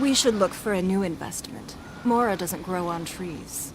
We should look for a new investment. Mora doesn't grow on trees.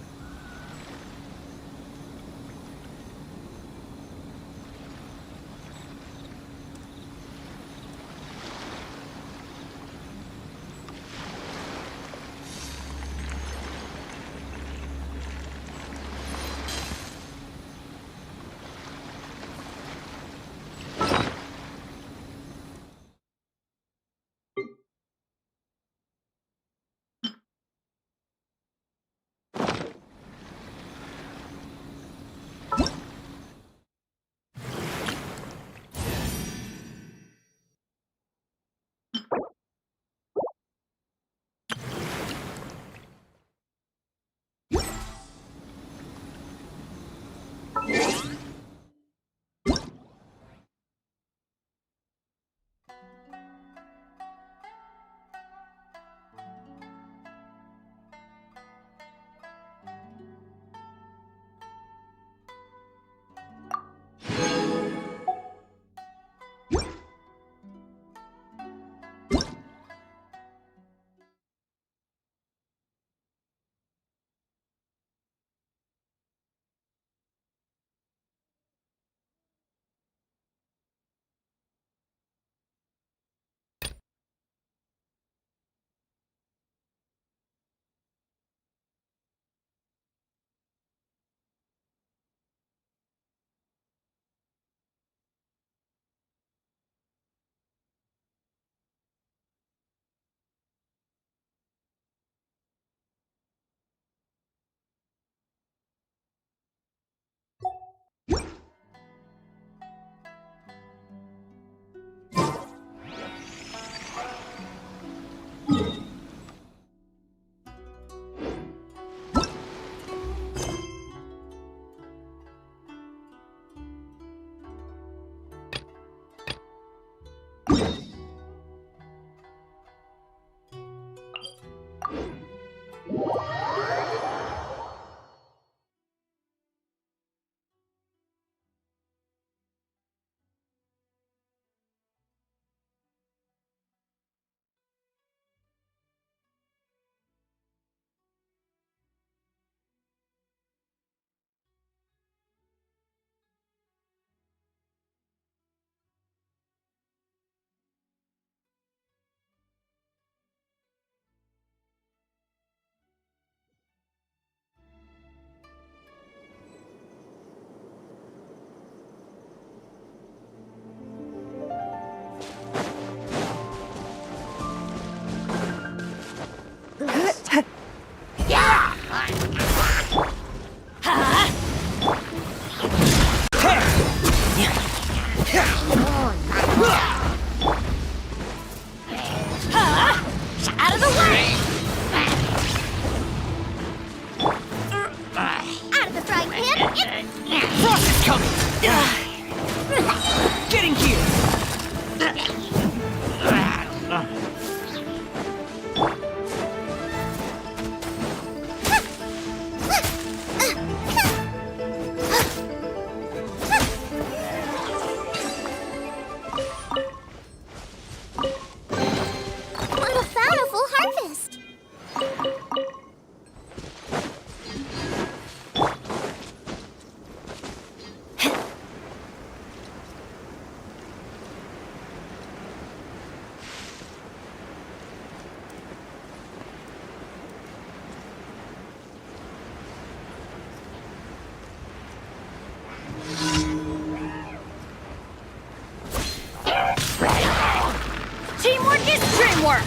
them work!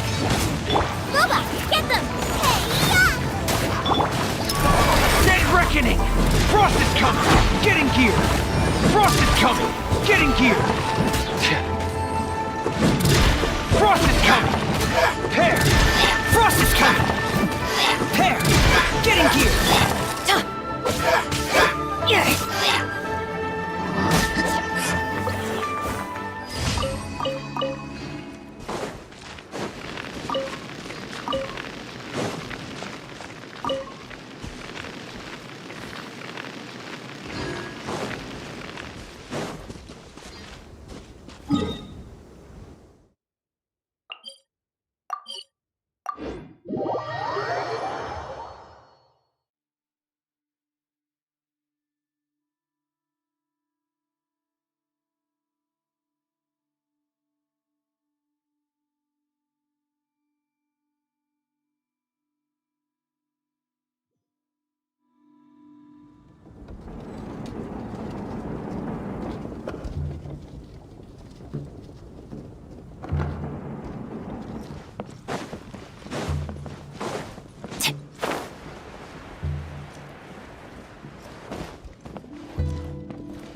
Boba, get them! Hey, Dead reckoning! Frost is coming! Getting gear! Frost is coming! Getting gear! Frost is coming! Pair! Frost is coming! Pair! Getting gear!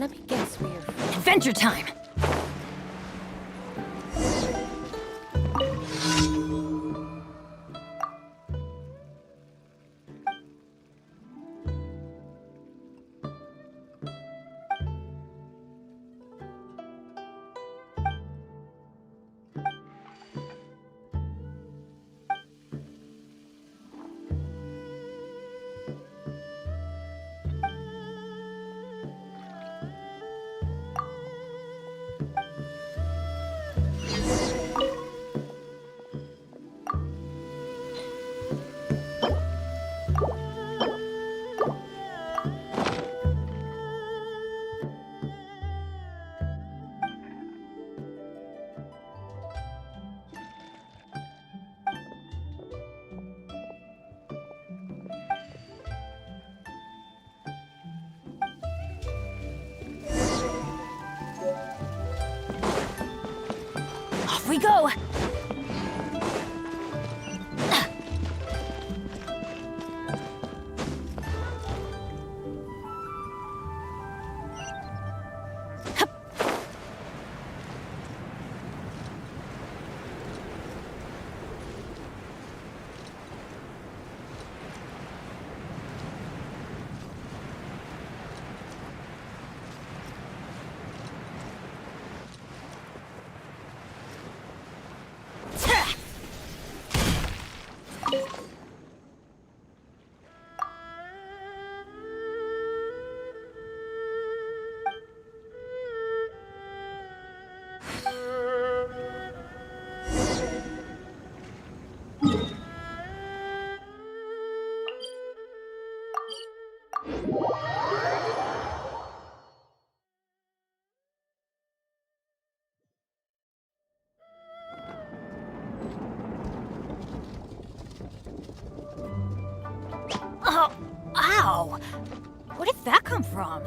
let me guess, we're... Adventure time! Off we go! Oh, ow! Where did that come from?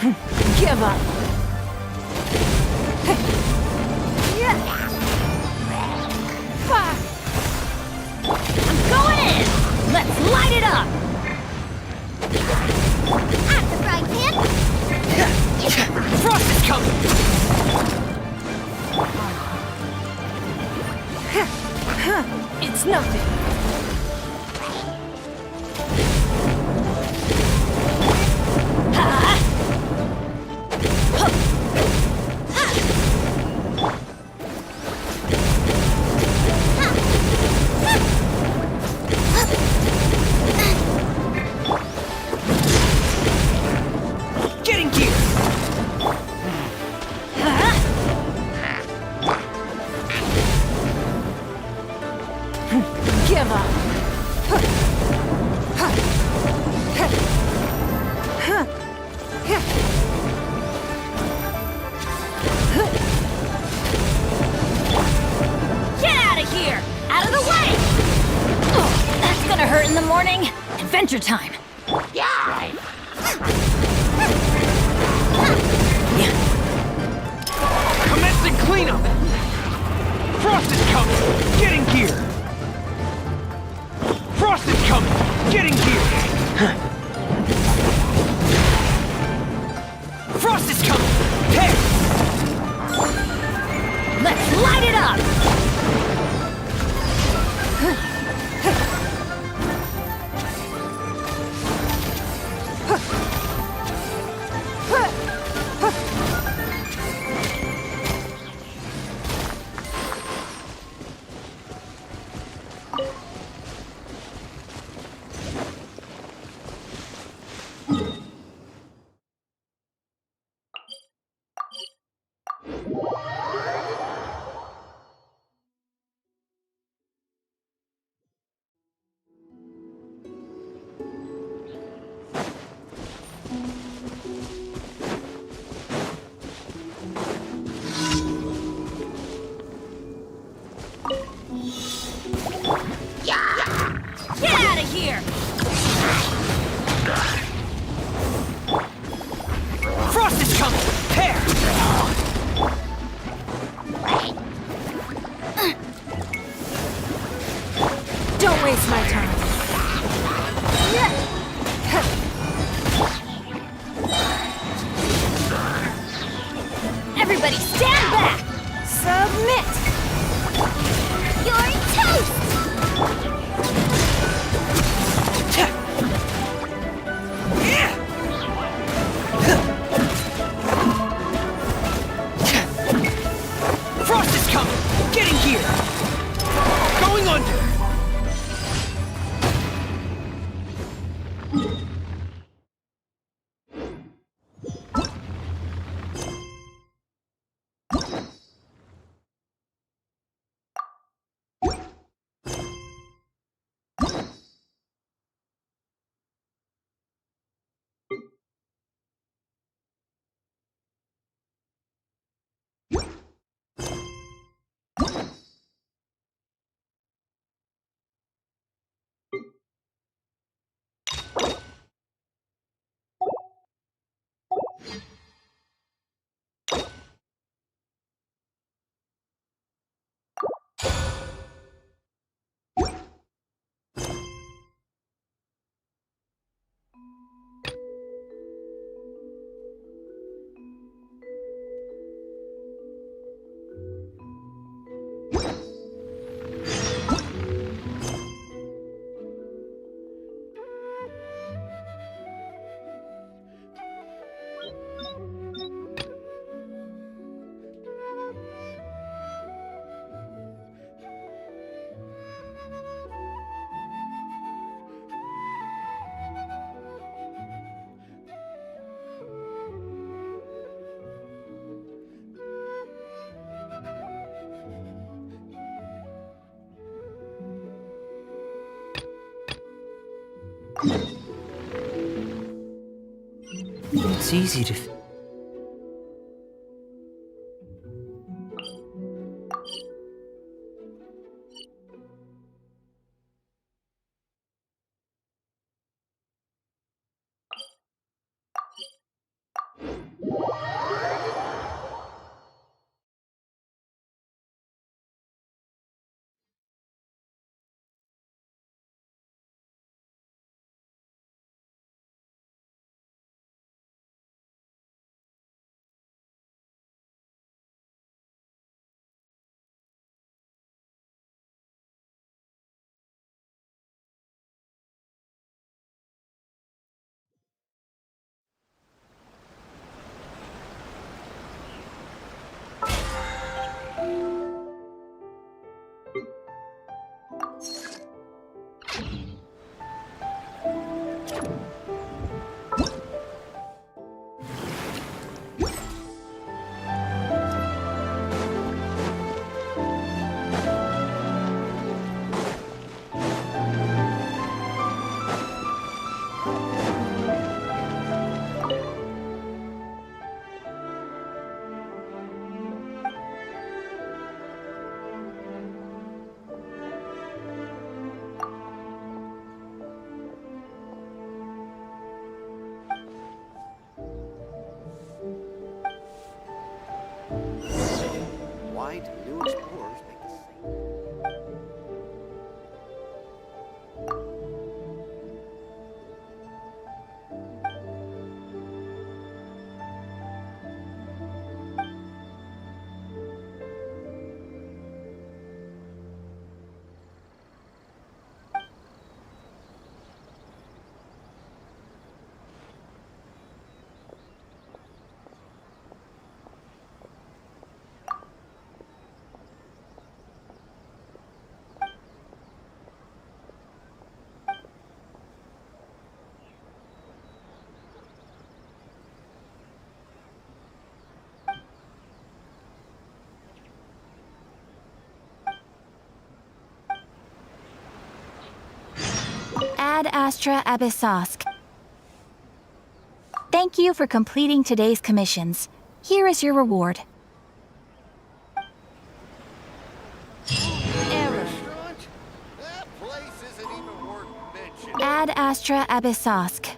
Give up. I'm going in! Let's light it up! At the frying pan! Frost is coming! It's nothing. Getting gear! Give up. Get out of here! Out of the way! Oh, that's gonna hurt in the morning. Adventure time. Commencing cleanup! Frost is coming! Getting gear! Frost is coming! Getting gear! Frost is coming! Hey! Let's light it up! Get out of here! Frost is coming! Hair! Don't waste my time. Everybody stand back! Submit. You're toast! Frost is coming! Getting gear! Going under! It's easy to... night, new explorers make the same. Ad Astra Abyssosk. Thank you for completing today's commissions. Here is your reward. Restaurant? That place isn't even worth mentioning. Ad Astra Abyssosk.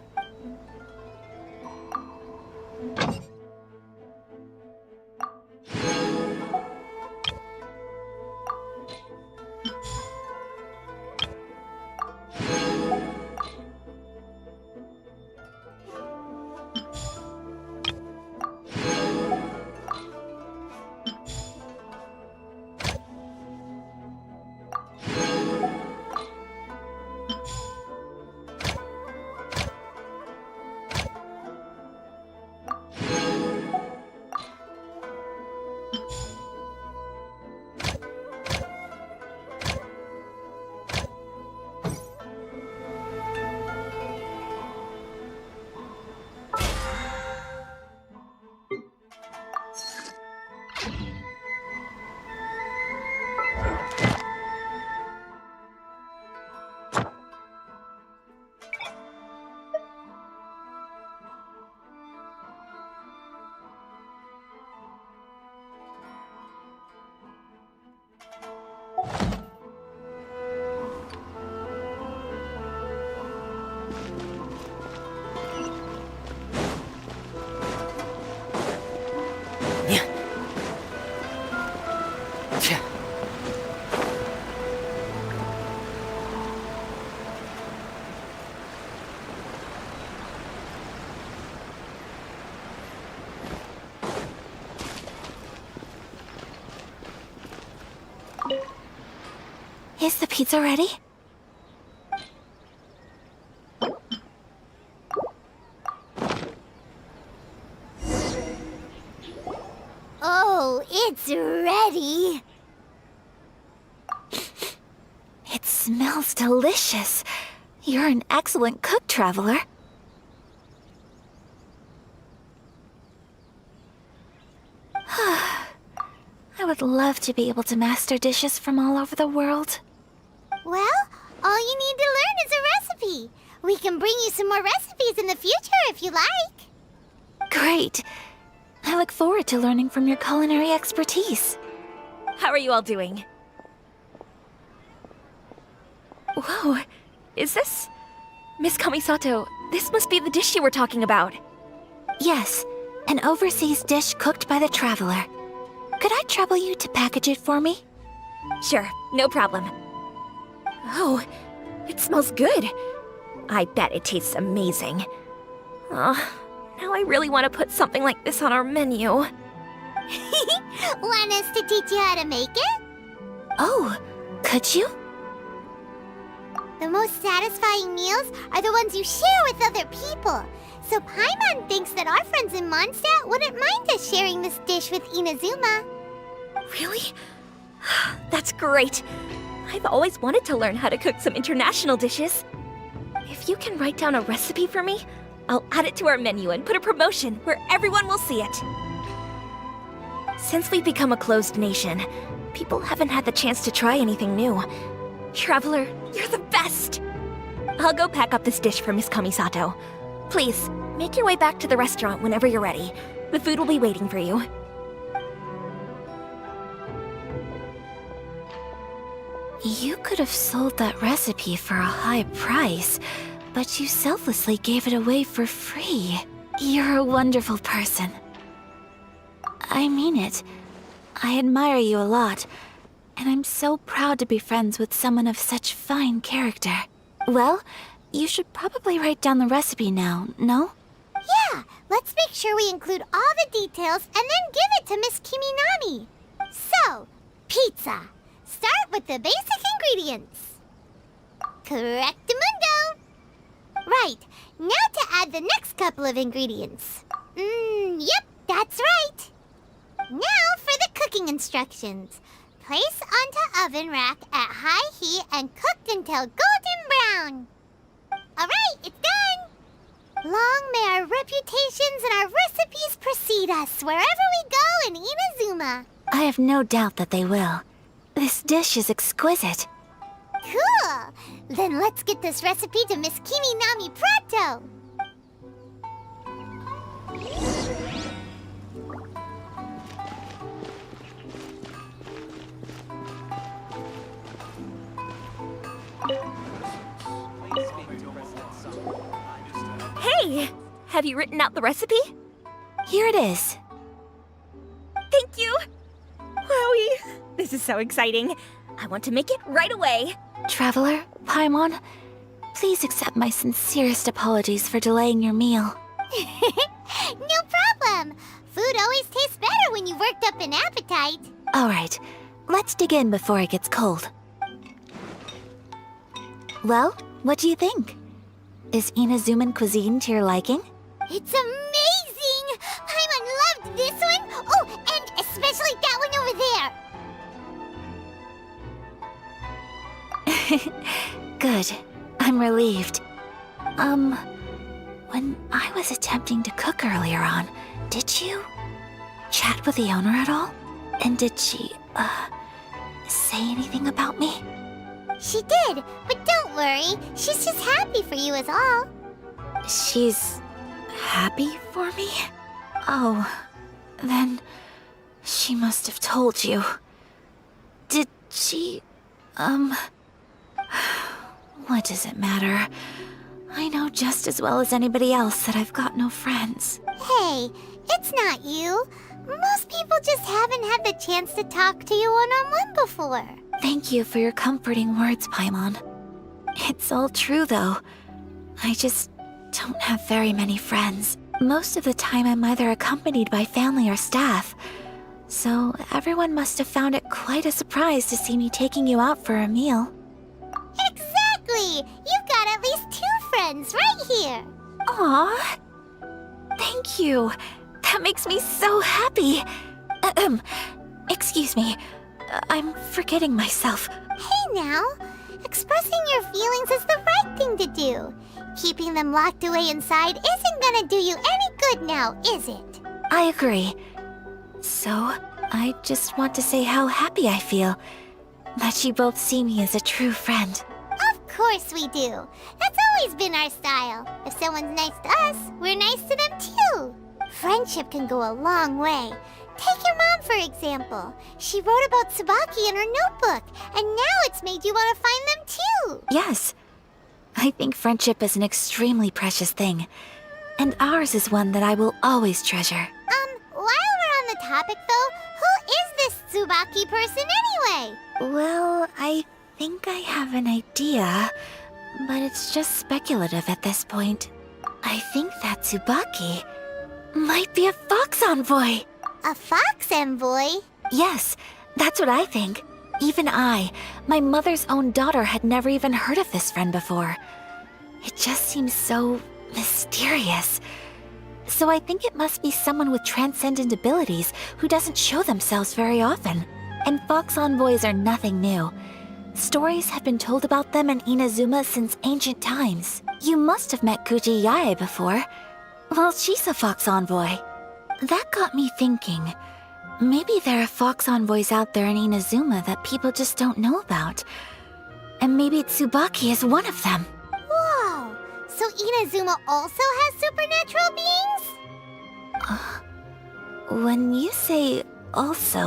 Is the pizza ready? Oh, it's ready! It smells delicious. You're an excellent cook, traveler. I would love to be able to master dishes from all over the world. Well, all you need to learn is a recipe. We can bring you some more recipes in the future if you like. Great. I look forward to learning from your culinary expertise. How are you all doing? Whoa, is this... Miss Kamisato, this must be the dish you were talking about. Yes, an overseas dish cooked by the traveler. Could I trouble you to package it for me? Sure, no problem. Oh, it smells good. I bet it tastes amazing. Now I really want to put something like this on our menu. Want us to teach you how to make it? Oh, could you? The most satisfying meals are the ones you share with other people. So Paimon thinks that our friends in Mondstadt wouldn't mind us sharing this dish with Inazuma. Really? That's great. I've always wanted to learn how to cook some international dishes. If you can write down a recipe for me, I'll add it to our menu and put a promotion where everyone will see it. Since we've become a closed nation, people haven't had the chance to try anything new. Traveler, you're the best! I'll go pack up this dish for Miss Kamisato. Please, make your way back to the restaurant whenever you're ready. The food will be waiting for you. You could have sold that recipe for a high price, but you selflessly gave it away for free. You're a wonderful person. I mean it. I admire you a lot, and I'm so proud to be friends with someone of such fine character. Well, you should probably write down the recipe now, no? Yeah, let's make sure we include all the details and then give it to Miss Kiminami. So, pizza. Start with the basic ingredients. Correctamundo. Right, now to add the next couple of ingredients. Yep, that's right. Now for the cooking instructions. Place onto oven rack at high heat and cooked until golden brown. Alright, it's done. Long may our reputations and our recipes precede us wherever we go in Inazuma. I have no doubt that they will. This dish is exquisite. Cool! Then let's get this recipe to Miss Kiminami pronto! Hey! Have you written out the recipe? Here it is. Thank you! Wowie! This is so exciting. I want to make it right away. Traveler, Paimon, please accept my sincerest apologies for delaying your meal. No problem! Food always tastes better when you've worked up an appetite. All right, let's dig in before it gets cold. Well, what do you think? Is Inazuman cuisine to your liking? It's amazing! Paimon loved this one! Oh, and especially that one over there! Good. I'm relieved. When I was attempting to cook earlier on, did you chat with the owner at all? And did she, say anything about me? She did, but don't worry. She's just happy for you is all. She's happy for me? Oh, then she must have told you. Did she, what does it matter? I know just as well as anybody else that I've got no friends. Hey, it's not you. Most people just haven't had the chance to talk to you one-on-one before. Thank you for your comforting words, Paimon. It's all true, though. I just don't have very many friends. Most of the time I'm either accompanied by family or staff. So everyone must have found it quite a surprise to see me taking you out for a meal. Exactly! You've got at least 2 friends right here. Aw! Thank you. That makes me so happy. Excuse me. I'm forgetting myself. Hey now, expressing your feelings is the right thing to do. Keeping them locked away inside isn't gonna do you any good now, is it? I agree. So, I just want to say how happy I feel that you both see me as a true friend. Of course we do. That's always been our style. If someone's nice to us, we're nice to them too. Friendship can go a long way. Take your mom, for example. She wrote about Tsubaki in her notebook, and now it's made you want to find them too. Yes. I think friendship is an extremely precious thing. And ours is one that I will always treasure. While we're on the topic though, who is this Tsubaki person anyway? Well, I think I have an idea, but it's just speculative at this point. I think that Tsubaki might be a fox envoy. A fox envoy? Yes, that's what I think. Even I, my mother's own daughter, had never even heard of this friend before. It just seems so mysterious. So I think it must be someone with transcendent abilities who doesn't show themselves very often. And fox envoys are nothing new. Stories have been told about them in Inazuma since ancient times. You must have met Kuji Yae before. Well, she's a fox envoy. That got me thinking. Maybe there are fox envoys out there in Inazuma that people just don't know about. And maybe Tsubaki is one of them. Whoa! So Inazuma also has supernatural beings? When you say also...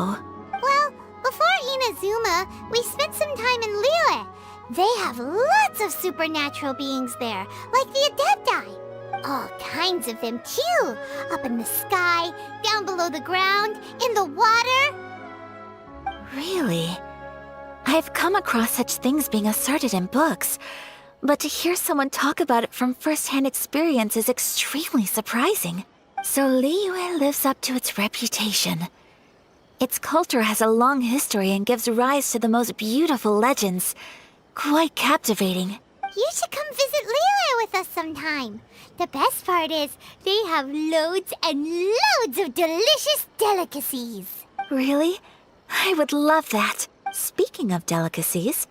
Well, before Inazuma, we spent some time in Liyue. They have lots of supernatural beings there, like the Adepti. All kinds of them too. Up in the sky, down below the ground, in the water. Really? I've come across such things being asserted in books, but to hear someone talk about it from first-hand experience is extremely surprising. So Liyue lives up to its reputation. Its culture has a long history and gives rise to the most beautiful legends. Quite captivating. You should come visit Liyue with us sometime. The best part is, they have loads and loads of delicious delicacies. Really? I would love that. Speaking of delicacies,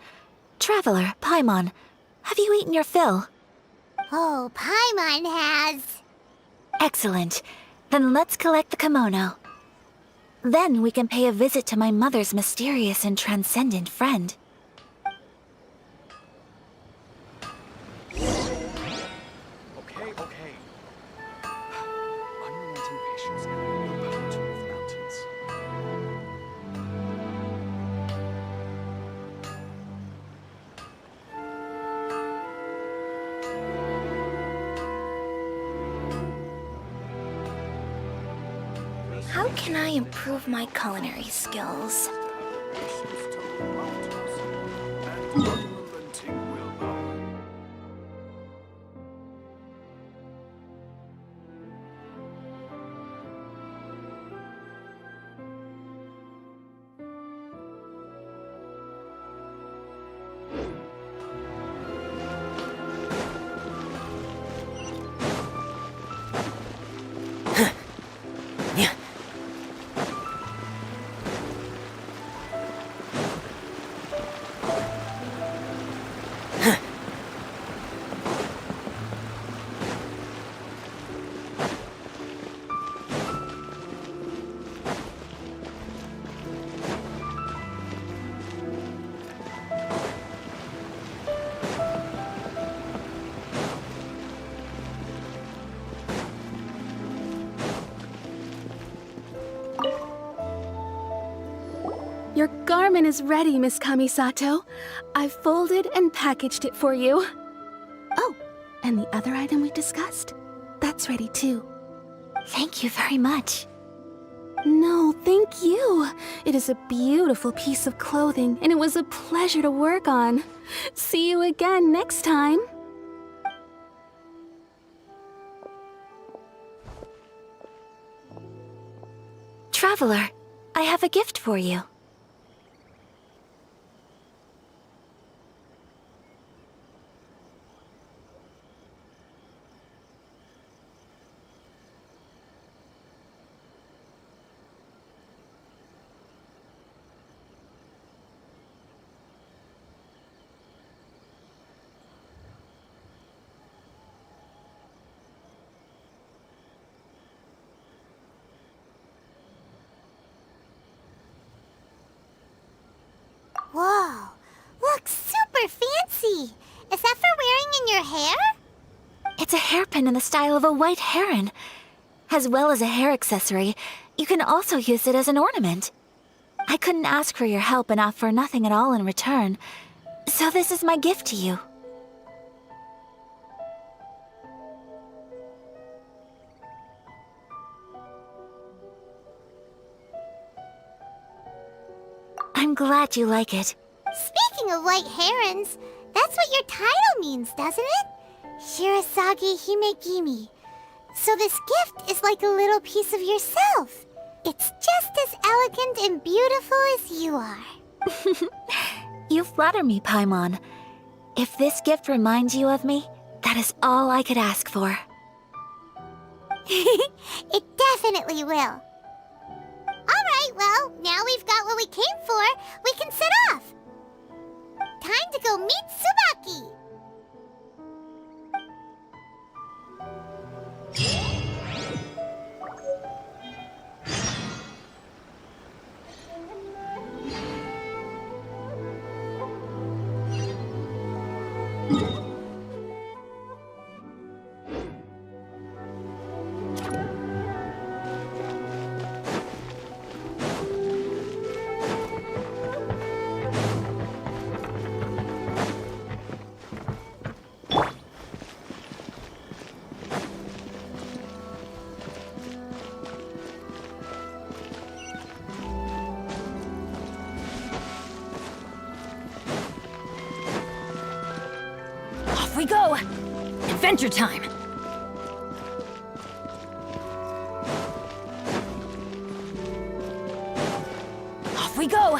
Traveler, Paimon, have you eaten your fill? Oh, Paimon has. Excellent. Then let's collect the kimono. Then we can pay a visit to my mother's mysterious and transcendent friend. Okay. Unrelenting patience and willpower to move mountains. How can I improve my culinary skills? Unrelenting willpower. Your garment is ready, Miss Kamisato. I've folded and packaged it for you. Oh, and the other item we discussed? That's ready too. Thank you very much. No, thank you. It is a beautiful piece of clothing, and it was a pleasure to work on. See you again next time. Traveler, I have a gift for you. Whoa, looks super fancy. Is that for wearing in your hair? It's a hairpin in the style of a white heron. As well as a hair accessory, you can also use it as an ornament. I couldn't ask for your help and offer nothing at all in return, so this is my gift to you. I'm glad you like it. Speaking of white herons, that's what your title means, doesn't it? Shirasagi Himegimi. So this gift is like a little piece of yourself. It's just as elegant and beautiful as you are. You flatter me, Paimon. If this gift reminds you of me, that is all I could ask for. It definitely will. Alright, well, now we've got what we came for, we can set off. Time to go meet Tsubaki. go! Adventure time! Off we go!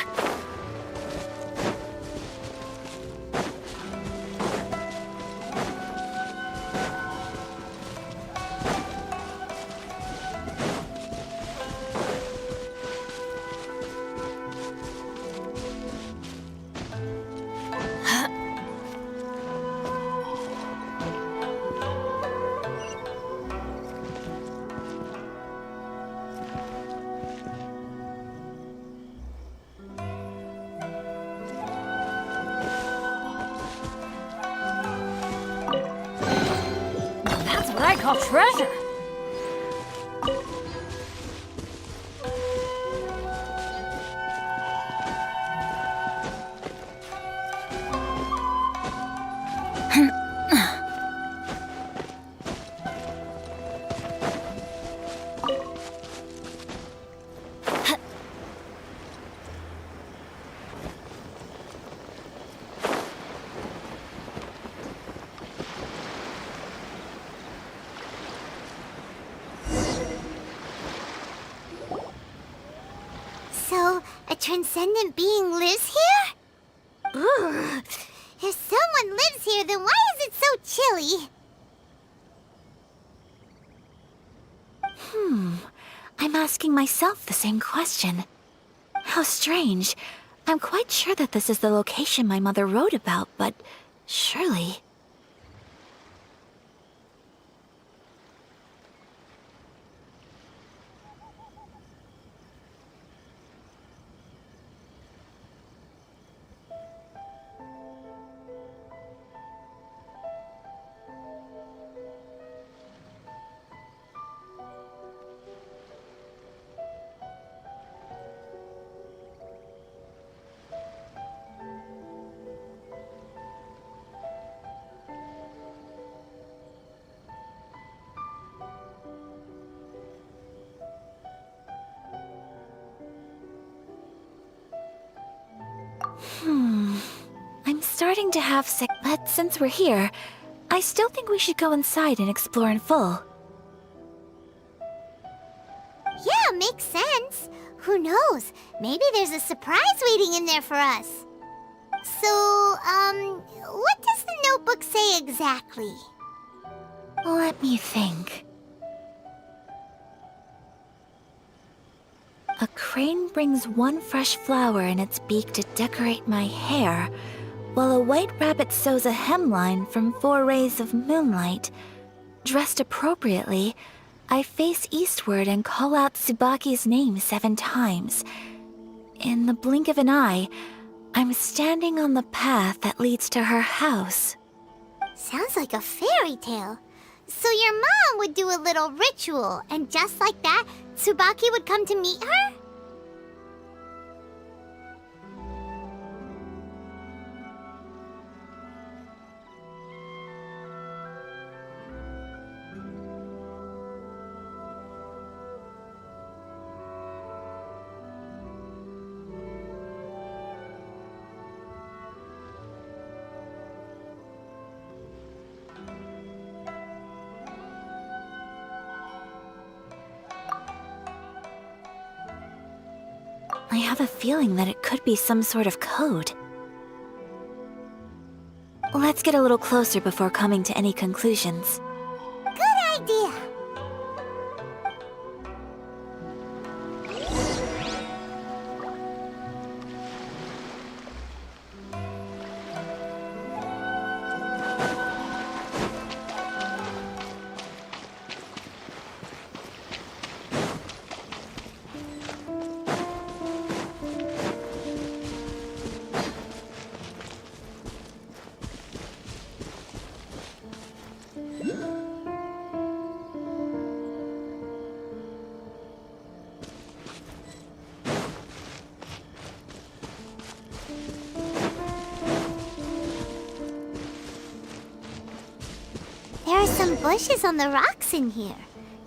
That's what I call treasure! So, a transcendent being lives here? Ugh. If someone lives here, then why is it so chilly? I'm asking myself the same question. How strange. I'm quite sure that this is the location my mother wrote about, but surely... I'm starting to have sick, but since we're here, I still think we should go inside and explore in full. Yeah, makes sense. Who knows? Maybe there's a surprise waiting in there for us. So, what does the notebook say exactly? Let me think. A crane brings one fresh flower in its beak to decorate my hair, while a white rabbit sews a hemline from 4 rays of moonlight. Dressed appropriately, I face eastward and call out Tsubaki's name 7 times. In the blink of an eye, I'm standing on the path that leads to her house. Sounds like a fairy tale. So your mom would do a little ritual, and just like that, Tsubaki would come to meet her? I have a feeling that it could be some sort of code. Let's get a little closer before coming to any conclusions. Good idea. There are some bushes on the rocks in here.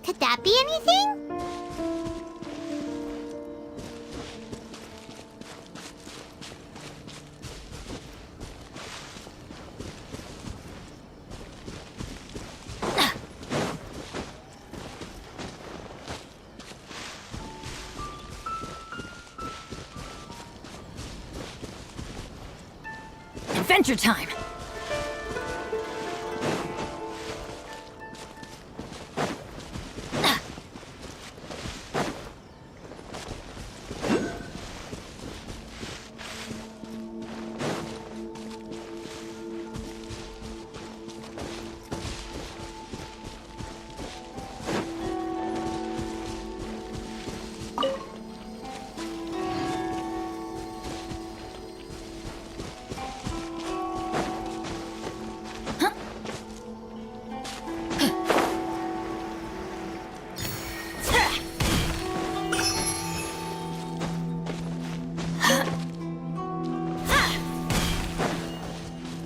Could that be anything? Adventure time!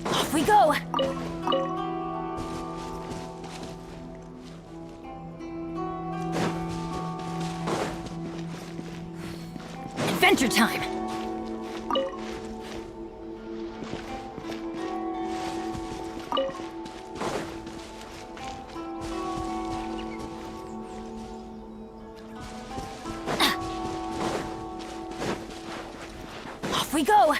Off we go! Adventure time! Off we go!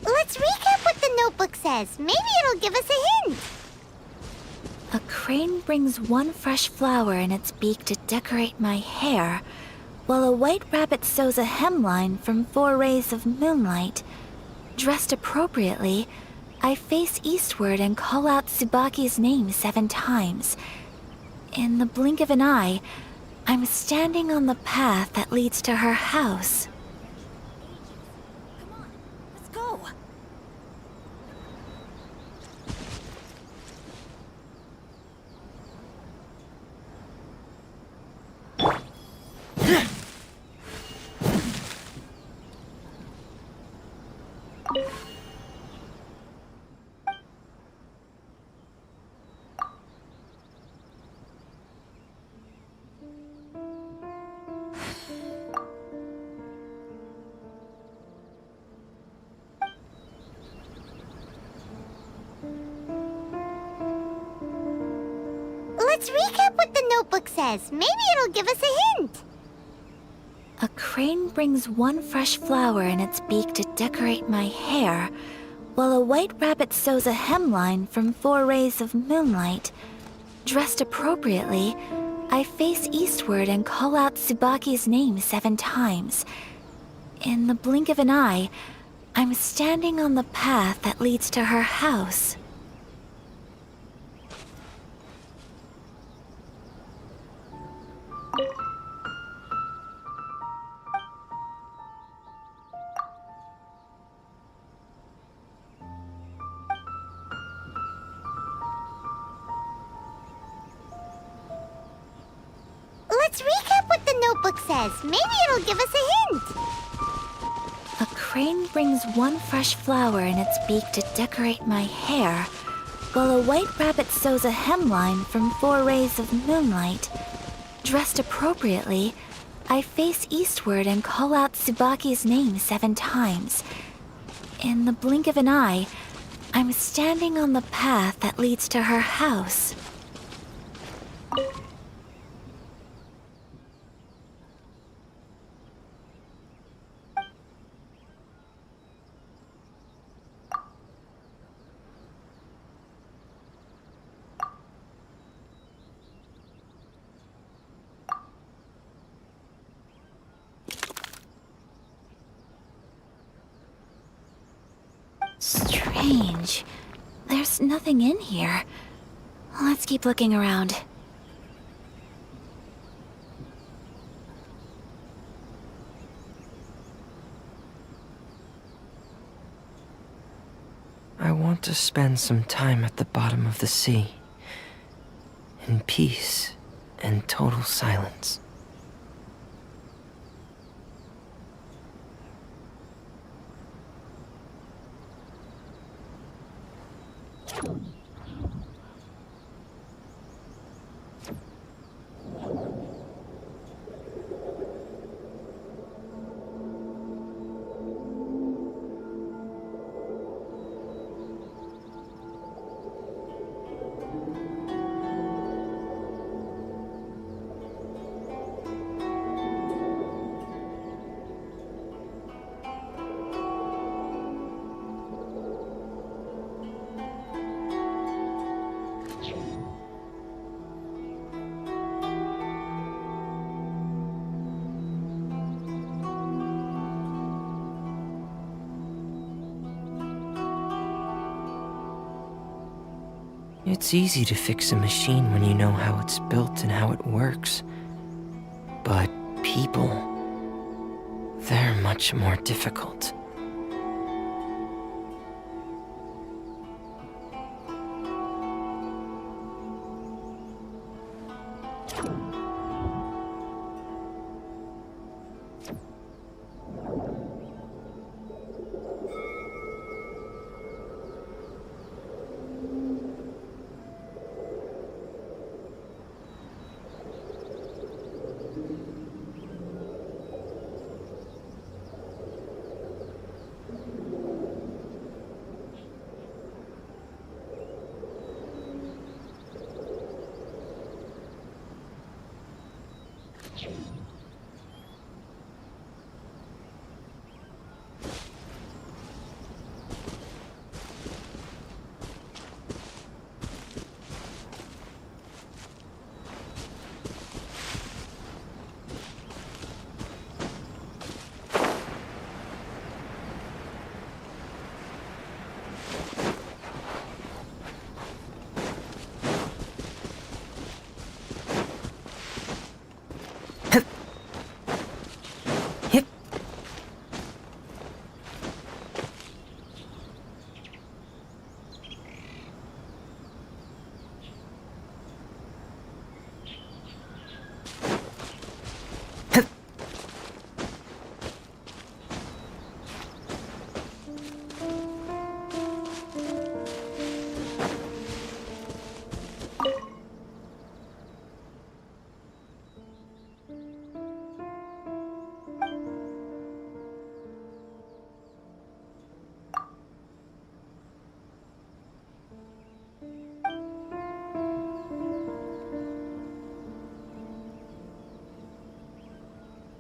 Let's recap what the notebook says. Maybe it'll give us a hint. A crane brings one fresh flower in its beak to decorate my hair, while a white rabbit sews a hemline from 4 rays of moonlight. Dressed appropriately, I face eastward and call out Tsubaki's name 7 times. In the blink of an eye, I'm standing on the path that leads to her house. Let's go! Let's recap what the notebook says. Maybe it'll give us a hint. A crane brings one fresh flower in its beak to decorate my hair, while a white rabbit sews a hemline from 4 rays of moonlight. Dressed appropriately, I face eastward and call out Tsubaki's name 7 times. In the blink of an eye, I'm standing on the path that leads to her house. Let's recap what the notebook says. Maybe it'll give us a hint. A crane brings one fresh flower in its beak to decorate my hair, while a white rabbit sews a hemline from 4 rays of moonlight. Dressed appropriately, I face eastward and call out Tsubaki's name 7 times. In the blink of an eye, I'm standing on the path that leads to her house. Strange. There's nothing in here. Let's keep looking around. I want to spend some time at the bottom of the sea, in peace and total silence. It's easy to fix a machine when you know how it's built and how it works. But people, they're much more difficult.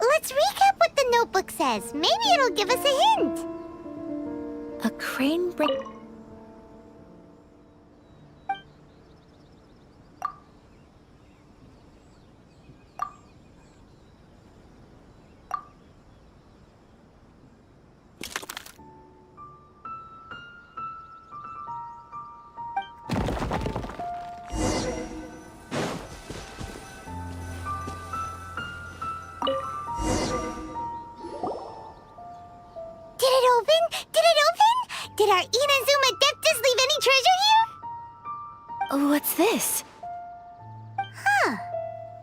Let's recap what the notebook says. Maybe it'll give us a hint. A crane bring. Did our Inazuma Adeptus leave any treasure here? What's this? Huh.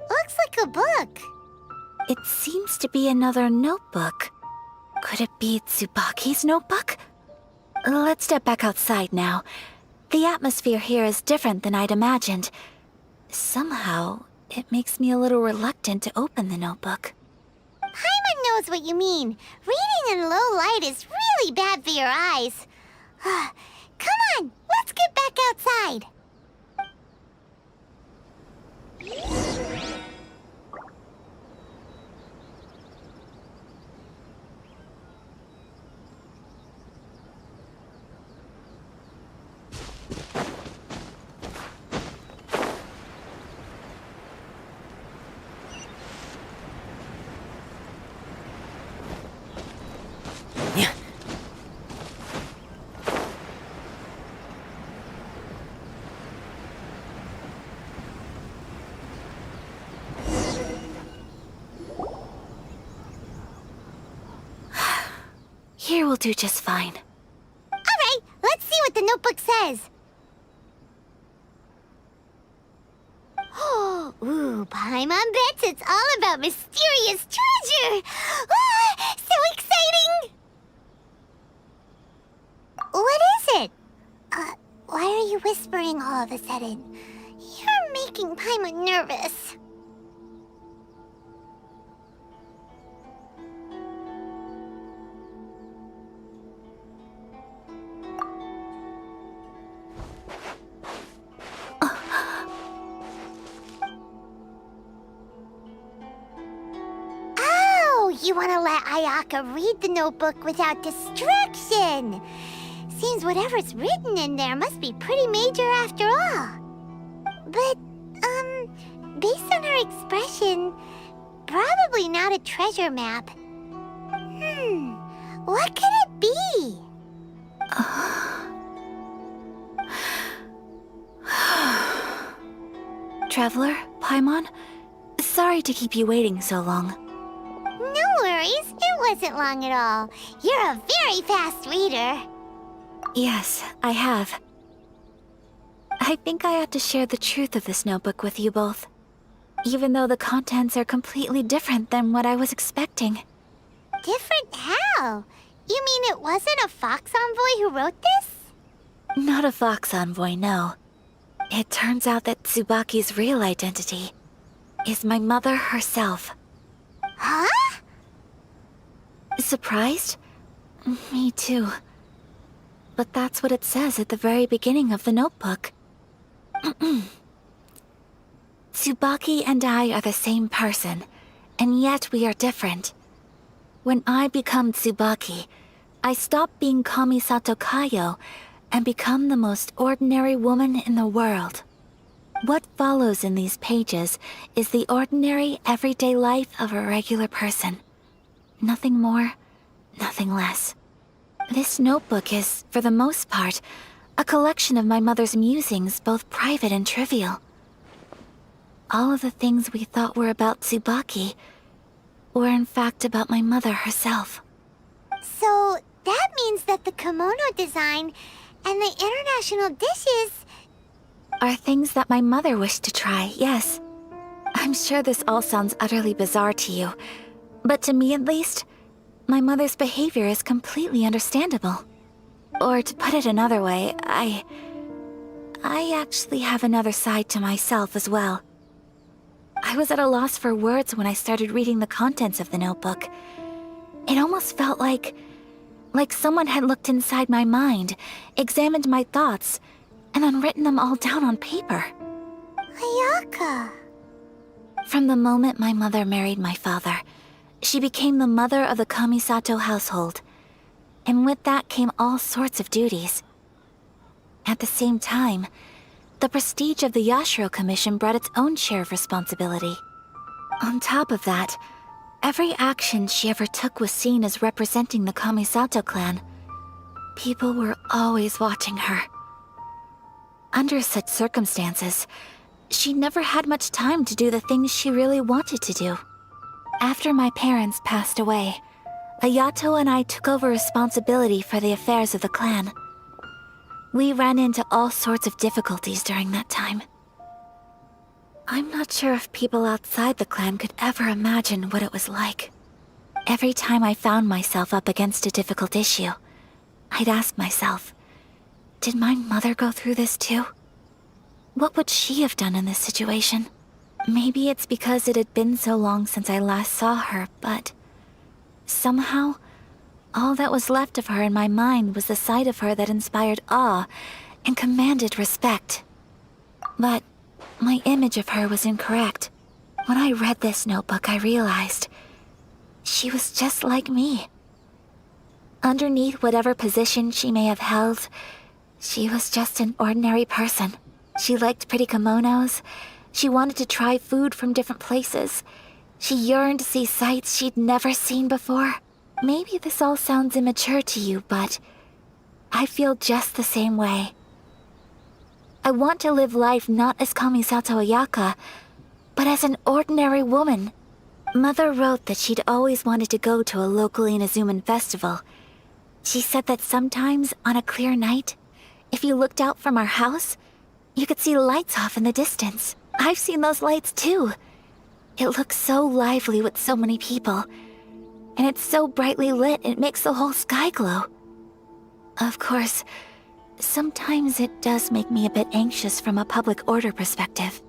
Looks like a book. It seems to be another notebook. Could it be Tsubaki's notebook? Let's step back outside now. The atmosphere here is different than I'd imagined. Somehow, it makes me a little reluctant to open the notebook. Paimon knows what you mean. Reading in low light is really bad for your eyes. Come on, let's get back outside. Here will do just fine. Alright, let's see what the notebook says. Ooh, Paimon bets it's all about mysterious treasure! Ah, so exciting! What is it? Why are you whispering all of a sudden? You're making Paimon nervous. You want to let Ayaka read the notebook without distraction. Seems whatever's written in there must be pretty major after all. But, based on her expression, probably not a treasure map. What could it be? Traveler, Paimon, sorry to keep you waiting so long. No worries, it wasn't long at all. You're a very fast reader. Yes, I have. I think I ought to share the truth of this notebook with you both, even though the contents are completely different than what I was expecting. Different how? You mean it wasn't a Fox Envoy who wrote this? Not a Fox Envoy, no. It turns out that Tsubaki's real identity is my mother herself. Huh? Surprised? Me too. But that's what it says at the very beginning of the notebook. Tsubaki and I are the same person, and yet we are different. When I become Tsubaki, I stop being Kamisato Kayo and become the most ordinary woman in the world. What follows in these pages is the ordinary, everyday life of a regular person. Nothing more, nothing less. This notebook is, for the most part, a collection of my mother's musings, both private and trivial. All of the things we thought were about Tsubaki were in fact about my mother herself. So that means that the kimono design and the international dishes Are things that my mother wished to try, yes. I'm sure this all sounds utterly bizarre to you, but to me at least, my mother's behavior is completely understandable. Or to put it another way, I actually have another side to myself as well. I was at a loss for words when I started reading the contents of the notebook. It almost felt like someone had looked inside my mind, examined my thoughts, and then written them all down on paper. Ayaka. From the moment my mother married my father, she became the mother of the Kamisato household. And with that came all sorts of duties. At the same time, the prestige of the Yashiro Commission brought its own share of responsibility. On top of that, every action she ever took was seen as representing the Kamisato clan. People were always watching her. Under such circumstances, she never had much time to do the things she really wanted to do. After my parents passed away, Ayato and I took over responsibility for the affairs of the clan. We ran into all sorts of difficulties during that time. I'm not sure if people outside the clan could ever imagine what it was like. Every time I found myself up against a difficult issue, I'd ask myself, did my mother go through this too? What would she have done in this situation? Maybe it's because it had been so long since I last saw her, but somehow, all that was left of her in my mind was the side of her that inspired awe and commanded respect. But my image of her was incorrect. When I read this notebook, I realized she was just like me. Underneath whatever position she may have held, she was just an ordinary person. She liked pretty kimonos. She wanted to try food from different places. She yearned to see sights she'd never seen before. Maybe this all sounds immature to you, but I feel just the same way. I want to live life not as Kamisato Ayaka, but as an ordinary woman. Mother wrote that she'd always wanted to go to a local Inazuman festival. She said that sometimes, on a clear night, if you looked out from our house, you could see lights off in the distance. I've seen those lights too. It looks so lively with so many people. And it's so brightly lit, it makes the whole sky glow. Of course, sometimes it does make me a bit anxious from a public order perspective.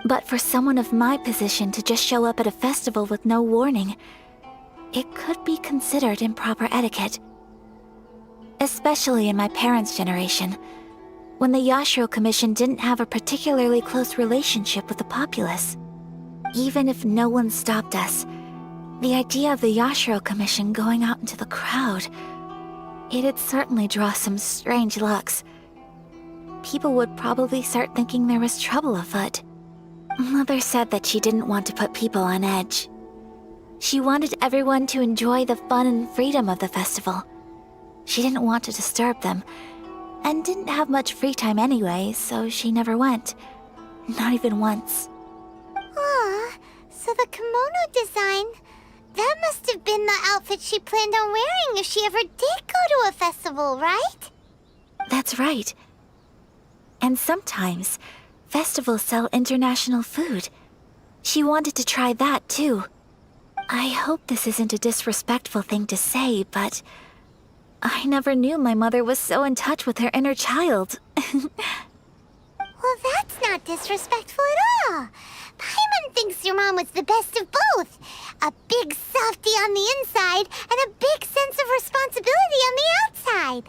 But for someone of my position to just show up at a festival with no warning, it could be considered improper etiquette. Especially in my parents' generation, when the Yashiro Commission didn't have a particularly close relationship with the populace. Even if no one stopped us, the idea of the Yashiro Commission going out into the crowd, it'd certainly draw some strange looks. People would probably start thinking there was trouble afoot. Mother said that she didn't want to put people on edge. She wanted everyone to enjoy the fun and freedom of the festival. She didn't want to disturb them, and didn't have much free time anyway, so she never went. not even once. Aw, so the kimono design, that must have been the outfit she planned on wearing if she ever did go to a festival, right? That's right. And sometimes, festivals sell international food. She wanted to try that too. I hope this isn't a disrespectful thing to say, but I never knew my mother was so in touch with her inner child. Well, that's not disrespectful at all. Paimon thinks your mom was the best of both. A big softie on the inside and a big sense of responsibility on the outside.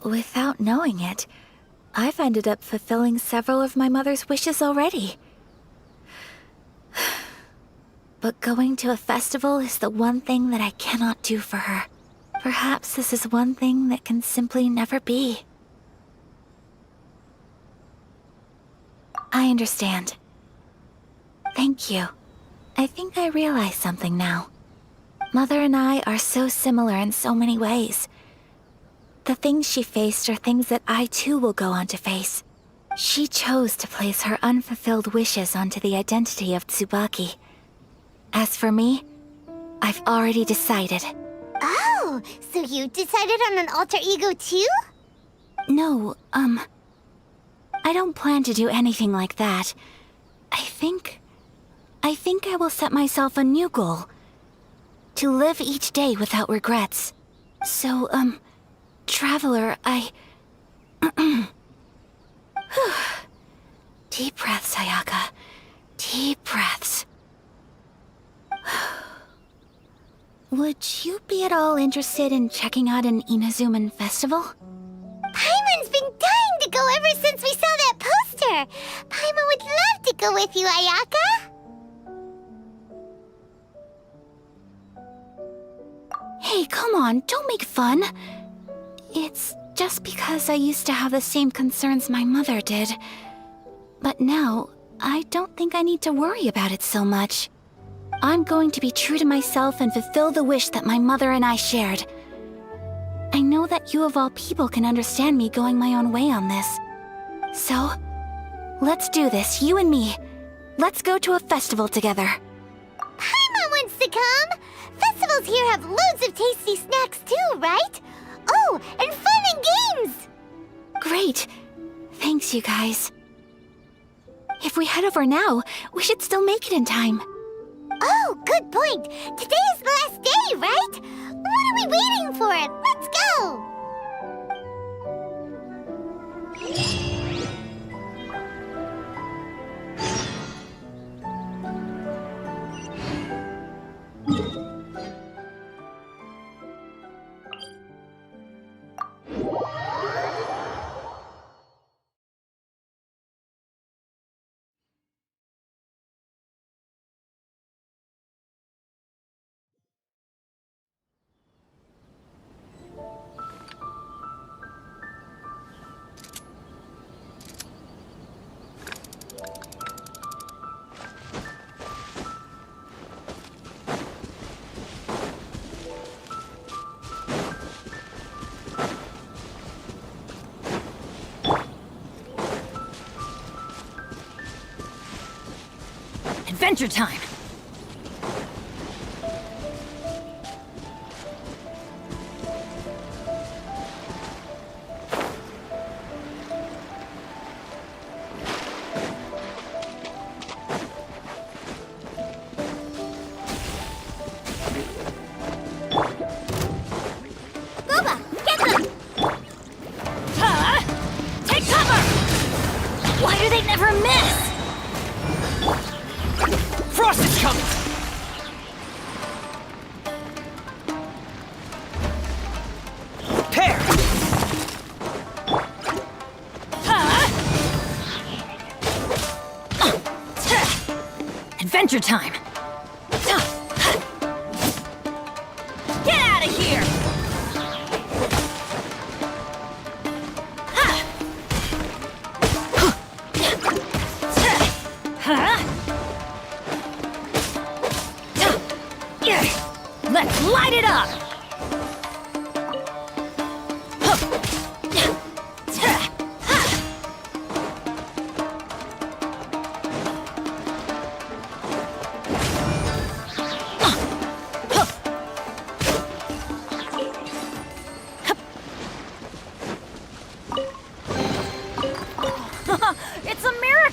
Without knowing it, I've ended up fulfilling several of my mother's wishes already. But going to a festival is the one thing that I cannot do for her. Perhaps this is one thing that can simply never be. I understand. Thank you. I think I realize something now. Mother and I are so similar in so many ways. The things she faced are things that I too will go on to face. She chose to place her unfulfilled wishes onto the identity of Tsubaki. As for me, I've already decided. Oh, so you decided on an alter ego too? No, I don't plan to do anything like that. I think I will set myself a new goal. To live each day without regrets. So, Traveler, Deep breaths, Ayaka. Deep breaths. Would you be at all interested in checking out an Inazuman festival? Paimon's been dying to go ever since we saw that poster. Paimon would love to go with you, Ayaka. Hey, come on, don't make fun. It's just because I used to have the same concerns my mother did. But now, I don't think I need to worry about it so much. I'm going to be true to myself and fulfill the wish that my mother and I shared. I know that you of all people can understand me going my own way on this. So, let's do this, you and me. Let's go to a festival together. Paimon wants to come! Festivals here have loads of tasty snacks too, right? Oh, and fun and games! Great. Thanks, you guys. If we head over now, we should still make it in time. Oh, good point. Today is the last day, right? What are we waiting for? Let's go! Adventure time! Boba, get them! Take cover! Why do they never miss? Frost is coming! Tear! Adventure time! Get out of here! Let's light it up!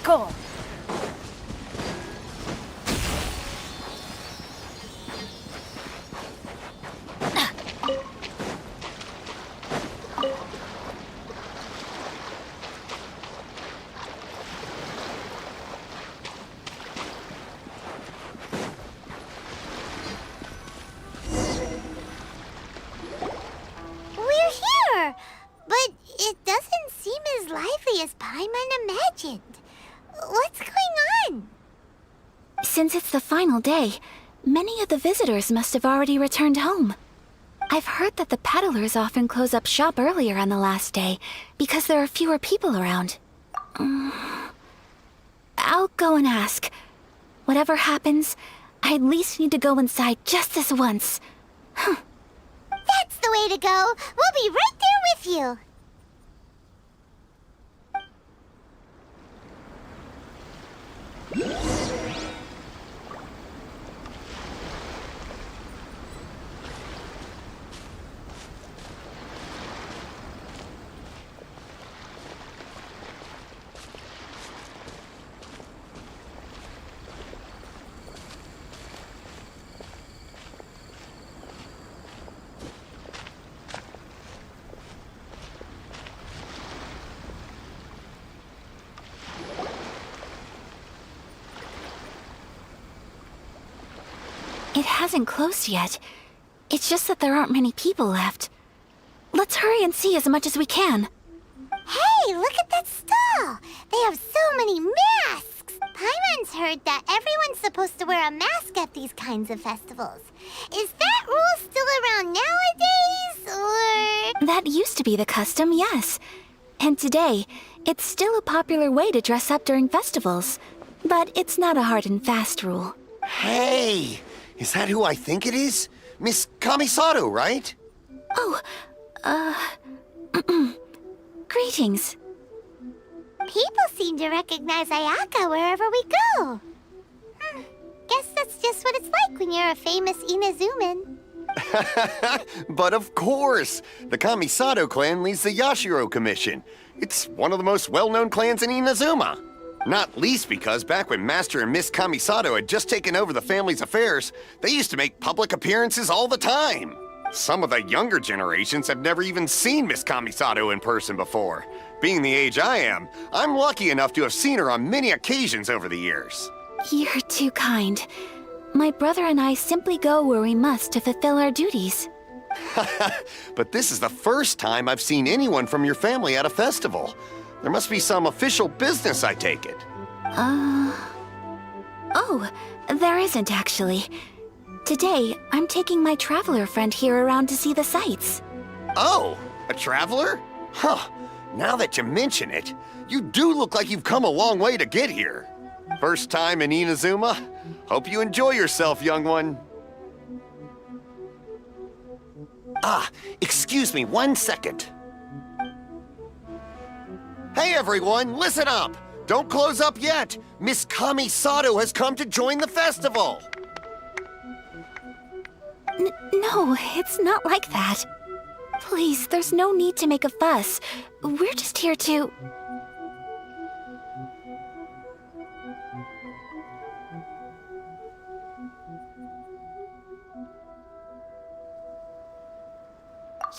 go! We're here! But it doesn't seem as lively as Paimon imagined. What's going on? Since it's the final day, many of the visitors must have already returned home. I've heard that the peddlers often close up shop earlier on the last day because there are fewer people around. I'll go and ask. Whatever happens, I at least need to go inside just this once. That's the way to go. We'll be right there with you. It hasn't closed yet. It's just that there aren't many people left. Let's hurry and see as much as we can. Hey, look at that stall! They have so many masks! Paimon's heard that everyone's supposed to wear a mask at these kinds of festivals. Is that rule still around nowadays, or...? That used to be the custom, yes. And today, it's still a popular way to dress up during festivals. But it's not a hard and fast rule. Hey! Is that who I think it is? Miss Kamisato, right? Oh, greetings. People seem to recognize Ayaka wherever we go. Guess that's just what it's like when you're a famous Inazuman. But of course! The Kamisato clan leads the Yashiro Commission. It's one of the most well-known clans in Inazuma. Not least because back when Master and Miss Kamisato had just taken over the family's affairs, they used to make public appearances all the time. Some of the younger generations have never even seen Miss Kamisato in person before. Being the age I am, I'm lucky enough to have seen her on many occasions over the years. You're too kind. My brother and I simply go where we must to fulfill our duties. But this is the first time I've seen anyone from your family at a festival. There must be some official business, I take it. Oh, there isn't actually. Today, I'm taking my traveler friend here around to see the sights. Oh, a traveler? Huh. Now that you mention it, you do look like you've come a long way to get here. First time in Inazuma? Hope you enjoy yourself, young one. Ah, excuse me 1 second. Hey everyone, listen up! Don't close up yet! Miss Kamisato has come to join the festival! No, it's not like that. Please, there's no need to make a fuss. We're just here to...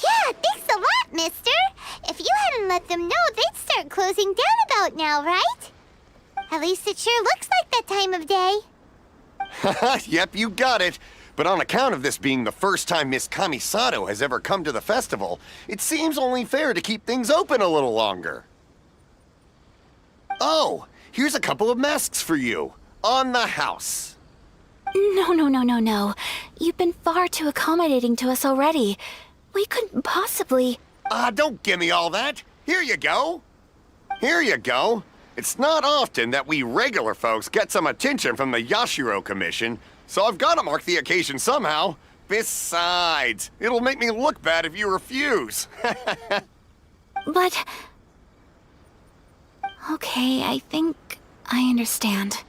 Yeah, thanks a lot, mister. If you hadn't let them know, they'd start closing down about now, right? At least it sure looks like that time of day. Yep, you got it. But on account of this being the first time Miss Kamisato has ever come to the festival, it seems only fair to keep things open a little longer. Oh, here's a couple of masks for you. On the house. No. You've been far too accommodating to us already. We couldn't possibly... Don't give me all that. Here you go. Here you go. It's not often that we regular folks get some attention from the Yashiro Commission, so I've got to mark the occasion somehow. Besides, it'll make me look bad if you refuse. But... Okay, I think I understand.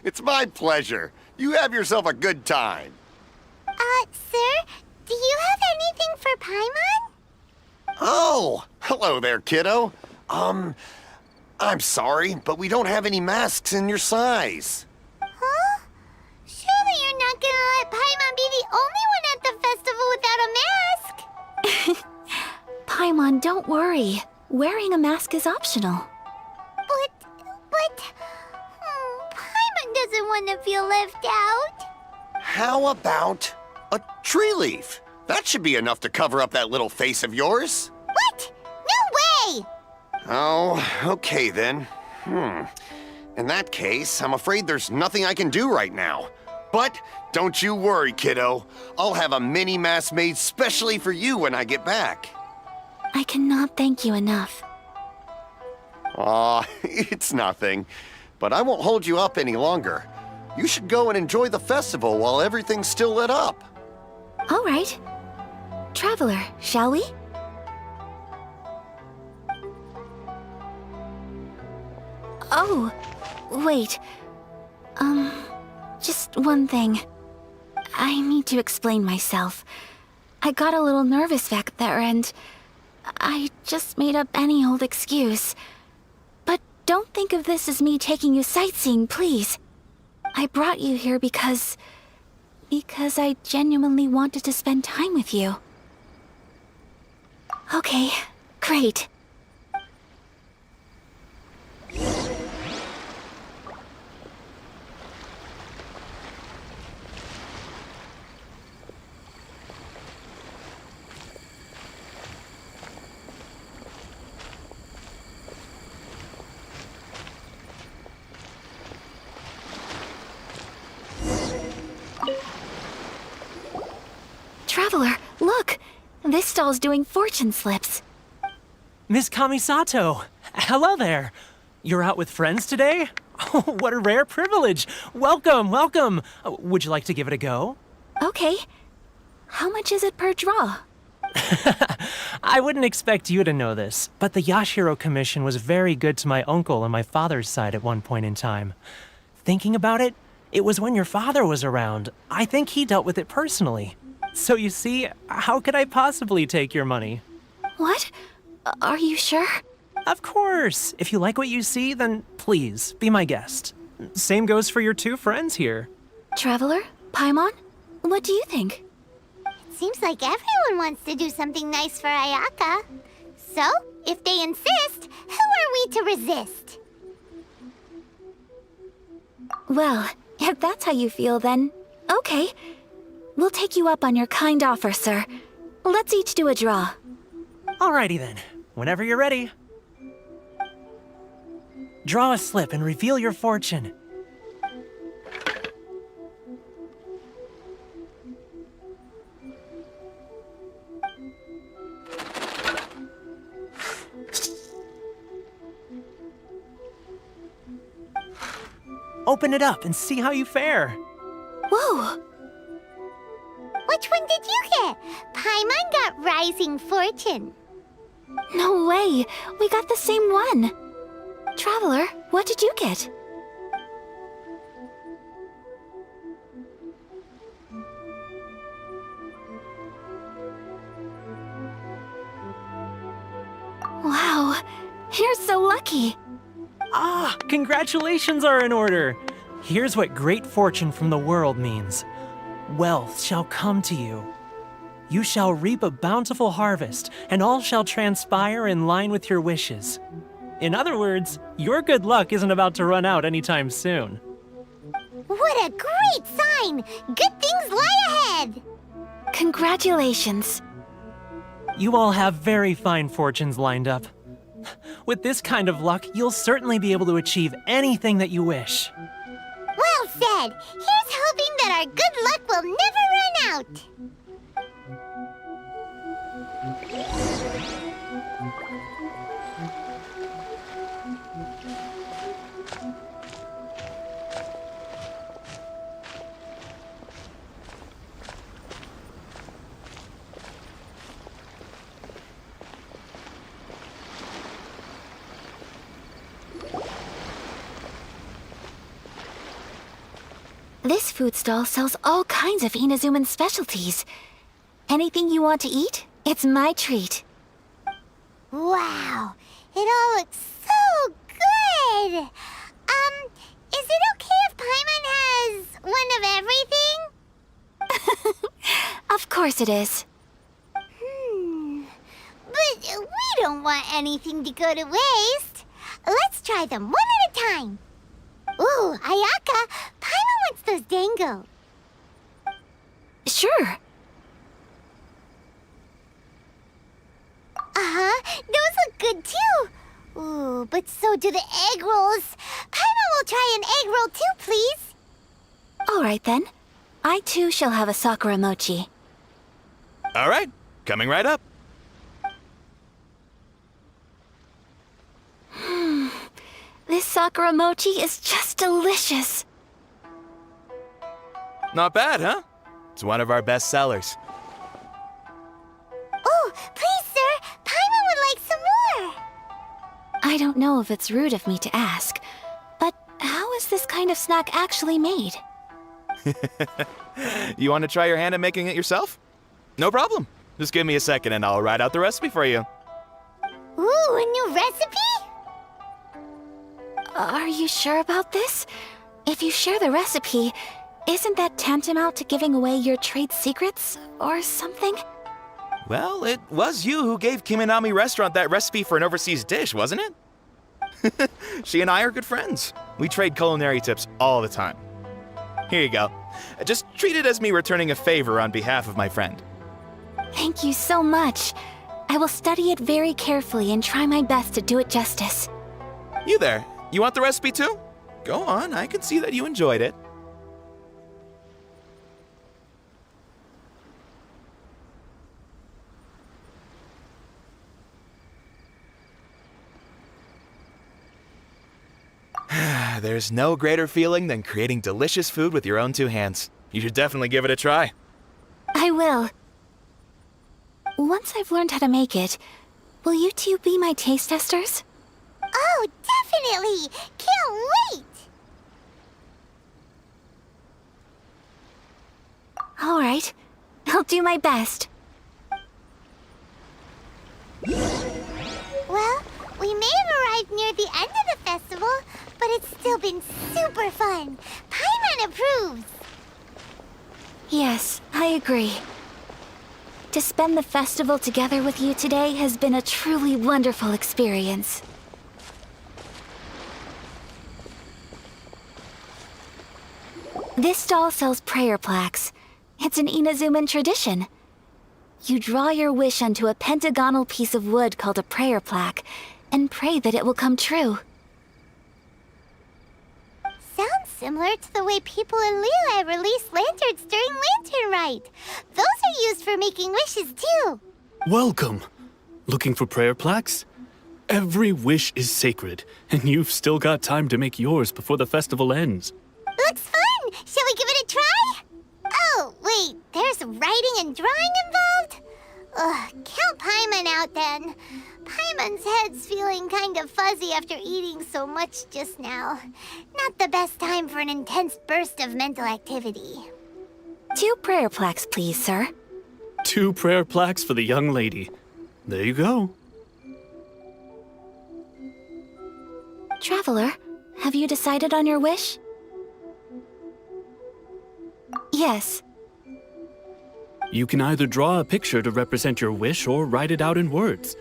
It's my pleasure. You have yourself a good time. Sir, do you have anything for Paimon? Oh, hello there, kiddo. I'm sorry, but we don't have any masks in your size. Huh? Surely you're not gonna let Paimon be the only one at the festival without a mask? Paimon, don't worry. Wearing a mask is optional. But... Paimon doesn't want to feel left out. How about a tree leaf? That should be enough to cover up that little face of yours. What? No way! Oh, okay then. In that case, I'm afraid there's nothing I can do right now. But don't you worry, kiddo. I'll have a mini mask made specially for you when I get back. I cannot thank you enough. Aw, it's nothing. But I won't hold you up any longer. You should go and enjoy the festival while everything's still lit up. All right. Traveler, shall we? Oh, wait. Just one thing. I need to explain myself. I got a little nervous back there and I just made up any old excuse. But don't think of this as me taking you sightseeing, please. I brought you here because I genuinely wanted to spend time with you. Okay, great. Traveler, look! This stall's doing fortune slips. Miss Kamisato! Hello there! You're out with friends today? Oh, what a rare privilege! Welcome, welcome! Would you like to give it a go? Okay. How much is it per draw? I wouldn't expect you to know this, but the Yashiro Commission was very good to my uncle on my father's side at one point in time. Thinking about it, it was when your father was around. I think he dealt with it personally. So you see, how could I possibly take your money? What? Are you sure? Of course! If you like what you see, then please, be my guest. Same goes for your two friends here. Traveler? Paimon? What do you think? Seems like everyone wants to do something nice for Ayaka. So, if they insist, who are we to resist? Well, if that's how you feel, then okay. We'll take you up on your kind offer, sir. Let's each do a draw. Alrighty then, whenever you're ready. Draw a slip and reveal your fortune. Open it up and see how you fare. Whoa! Which one did you get? Paimon got Rising Fortune. No way! We got the same one! Traveler, what did you get? Wow, you're so lucky! Ah, congratulations are in order. Here's what great fortune from the world means. Wealth shall come to you. You shall reap a bountiful harvest, and all shall transpire in line with your wishes. In other words, your good luck isn't about to run out anytime soon. What a great sign! Good things lie ahead! Congratulations. You all have very fine fortunes lined up. With this kind of luck, you'll certainly be able to achieve anything that you wish. Well said! Here's hoping that our good luck will never run out! This food stall sells all kinds of Inazuman specialties. Anything you want to eat, it's my treat. Wow, it all looks so good! Is it okay if Paimon has one of everything? Of course it is. But we don't want anything to go to waste. Let's try them one at a time. Ooh, Ayaka, Paimon wants those dango. Sure. Uh-huh, those look good too. Ooh, but so do the egg rolls. Paimon will try an egg roll too, please. All right then. I too shall have a Sakura mochi. All right, coming right up. This Sakura mochi is just delicious. Not bad, huh? It's one of our best sellers. Oh, please, sir. Paimon would like some more. I don't know if it's rude of me to ask, but how is this kind of snack actually made? You want to try your hand at making it yourself? No problem. Just give me a second and I'll write out the recipe for you. Ooh, a new recipe? Are you sure about this? If you share the recipe, isn't that tantamount to giving away your trade secrets or something? Well, it was you who gave Kiminami Restaurant that recipe for an overseas dish, wasn't it? She and I are good friends. We trade culinary tips all the time. Here you go. Just treat it as me returning a favor on behalf of my friend. Thank you so much. I will study it very carefully and try my best to do it justice. You there, you want the recipe too? Go on, I can see that you enjoyed it. There's no greater feeling than creating delicious food with your own two hands. You should definitely give it a try. I will. Once I've learned how to make it, will you two be my taste testers? Oh, definitely! Can't wait! All right. I'll do my best. Well, we may have arrived near the end of the festival, but it's still been super fun. Paimon approves. Yes, I agree. To spend the festival together with you today has been a truly wonderful experience. This stall sells prayer plaques. It's an Inazuman tradition. You draw your wish onto a pentagonal piece of wood called a prayer plaque, and pray that it will come true. Sounds similar to the way people in Liyue release lanterns during Lantern Rite. Those are used for making wishes too. Welcome. Looking for prayer plaques? Every wish is sacred, and you've still got time to make yours before the festival ends. Looks fun! Shall we give it a try? Oh, wait, there's writing and drawing involved? Ugh, count Paimon out then. Paimon's head's feeling kind of fuzzy after eating so much just now. Not the best time for an intense burst of mental activity. 2 prayer plaques, please, sir. 2 prayer plaques for the young lady. There you go. Traveler, have you decided on your wish? Yes. You can either draw a picture to represent your wish or write it out in words.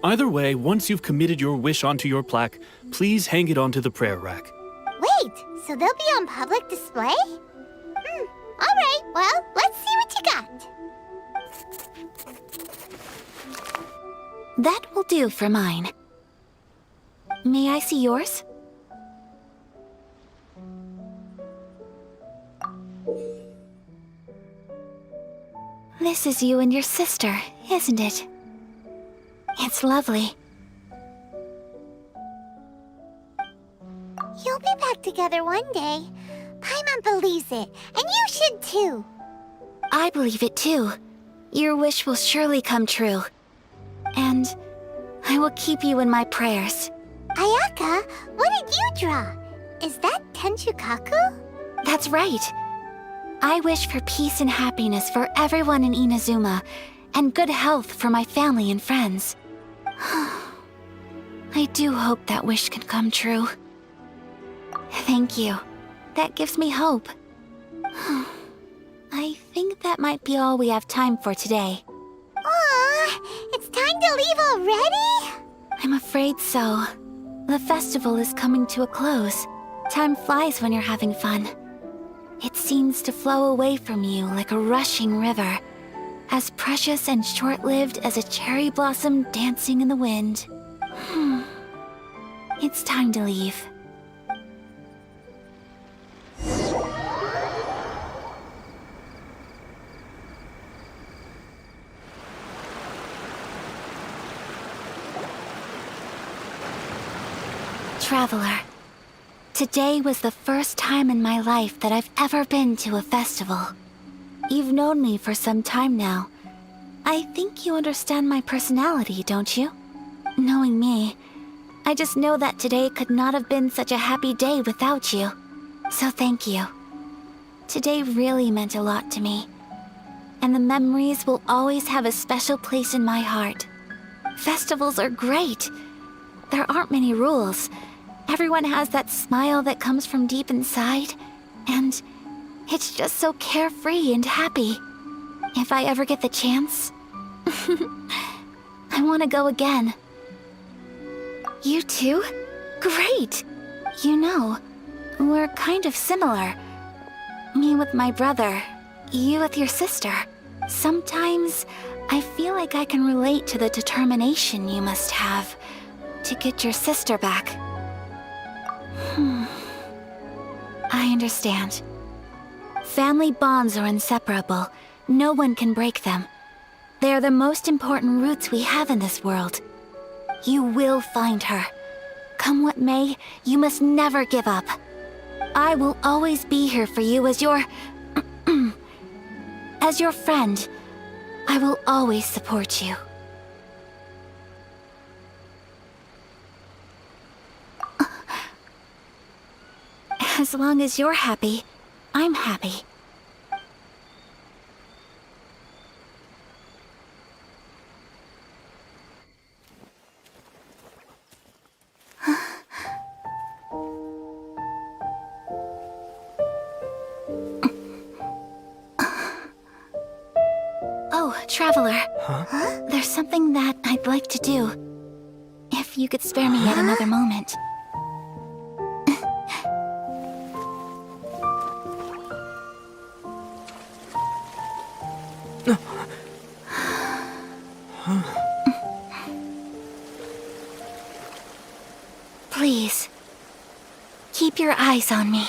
Either way, once you've committed your wish onto your plaque, please hang it onto the prayer rack. Wait, so they'll be on public display? Alright, well, let's see what you got. That will do for mine. May I see yours? This is you and your sister, isn't it? It's lovely. You'll be back together one day. Paimon believes it, and you should too. I believe it too. Your wish will surely come true. And I will keep you in my prayers. Ayaka, what did you draw? Is that Tenshukaku? That's right. I wish for peace and happiness for everyone in Inazuma, and good health for my family and friends. I do hope that wish can come true. Thank you. That gives me hope. I think that might be all we have time for today. Aw, it's time to leave already? I'm afraid so. The festival is coming to a close. Time flies when you're having fun. It seems to flow away from you like a rushing river, as precious and short-lived as a cherry blossom dancing in the wind. It's time to leave. Traveler, today was the first time in my life that I've ever been to a festival. You've known me for some time now. I think you understand my personality, don't you? Knowing me, I just know that today could not have been such a happy day without you. So thank you. Today really meant a lot to me. And the memories will always have a special place in my heart. Festivals are great. There aren't many rules. Everyone has that smile that comes from deep inside, and it's just so carefree and happy. If I ever get the chance, I want to go again. You too? Great! You know, we're kind of similar. Me with my brother, you with your sister. Sometimes I feel like I can relate to the determination you must have to get your sister back. I understand. Family bonds are inseparable. No one can break them. They are the most important roots we have in this world. You will find her. Come what may, you must never give up. I will always be here for you as your... as your friend. I will always support you. As long as you're happy, I'm happy. Oh, Traveler. Huh? There's something that I'd like to do. If you could spare me yet another moment. Please, keep your eyes on me.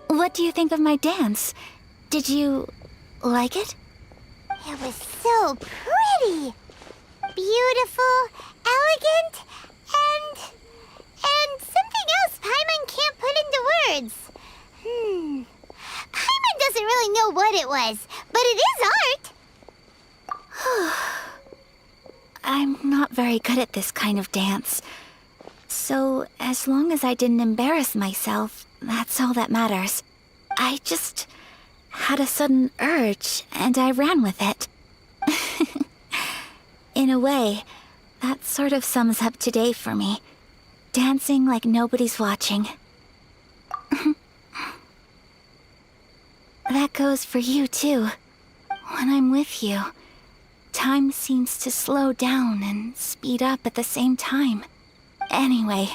What do you think of my dance? Did you like it? It was so pretty. Beautiful, elegant, and something else Paimon can't put into words. Paimon doesn't really know what it was, but it is art. I'm not very good at this kind of dance. So, as long as I didn't embarrass myself, that's all that matters. I just had a sudden urge, and I ran with it. In a way, that sort of sums up today for me. Dancing like nobody's watching. That goes for you, too. When I'm with you, time seems to slow down and speed up at the same time. Anyway,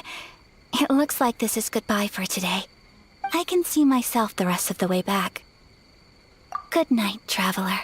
it looks like this is goodbye for today. I can see myself the rest of the way back. Good night, traveler.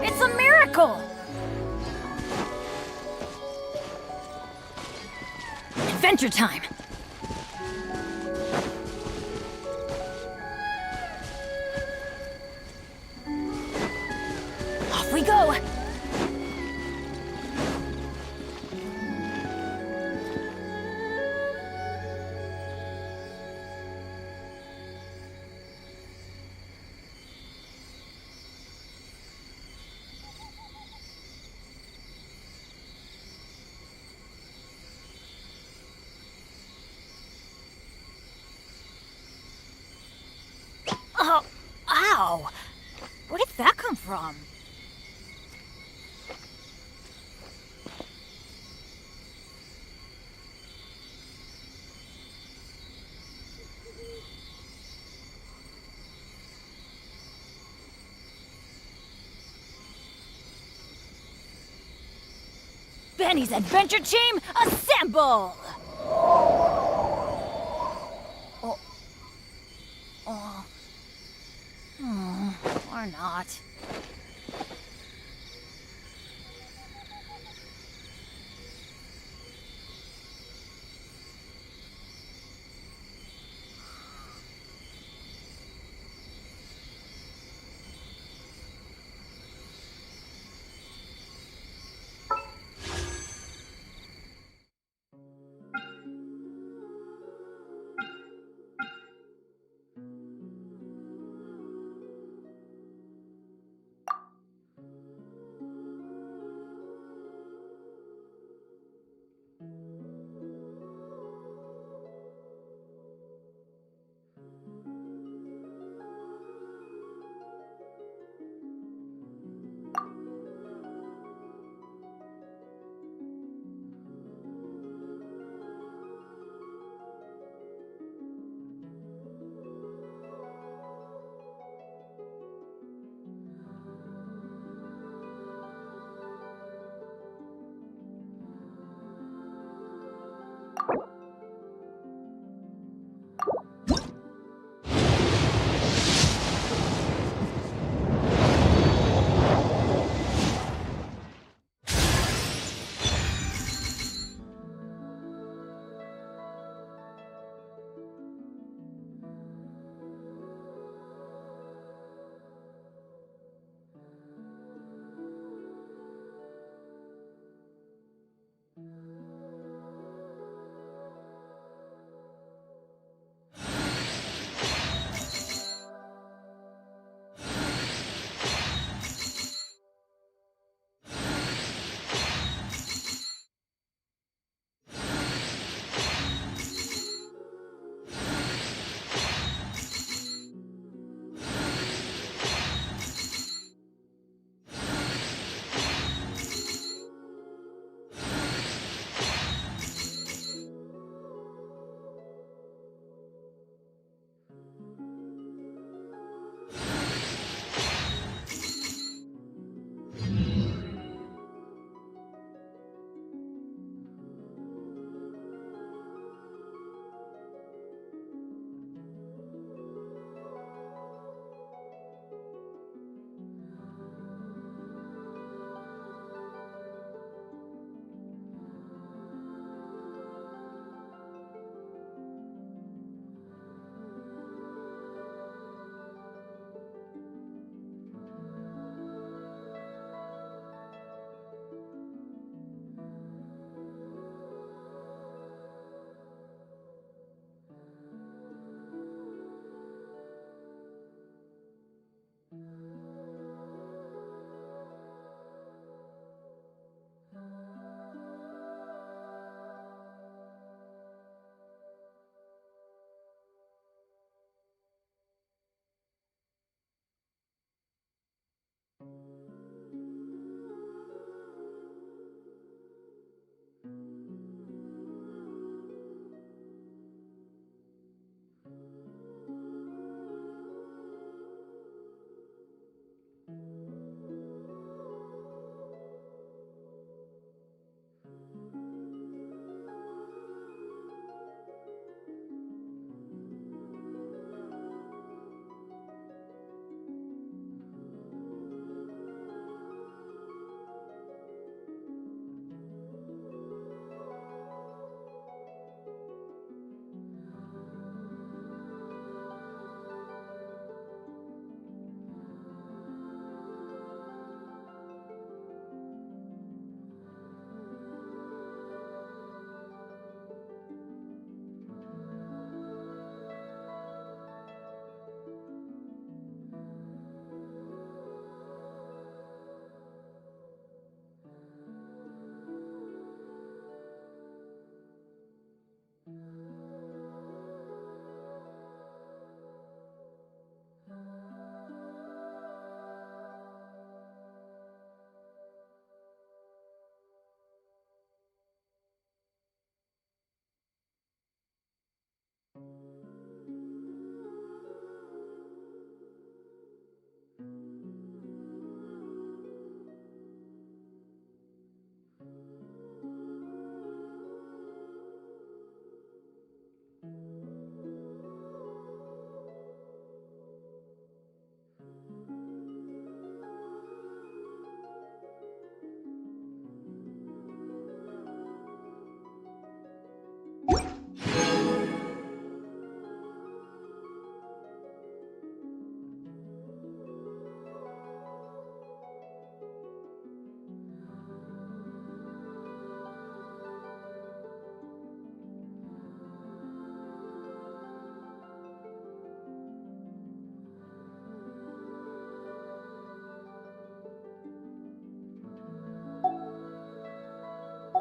It's a miracle! Adventure time! Off we go! Oh, ow! Where did that come from? Benny's Adventure Team, assemble! Or not.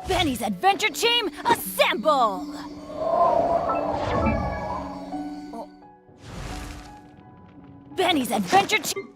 Benny's adventure team, assemble! Benny's adventure team.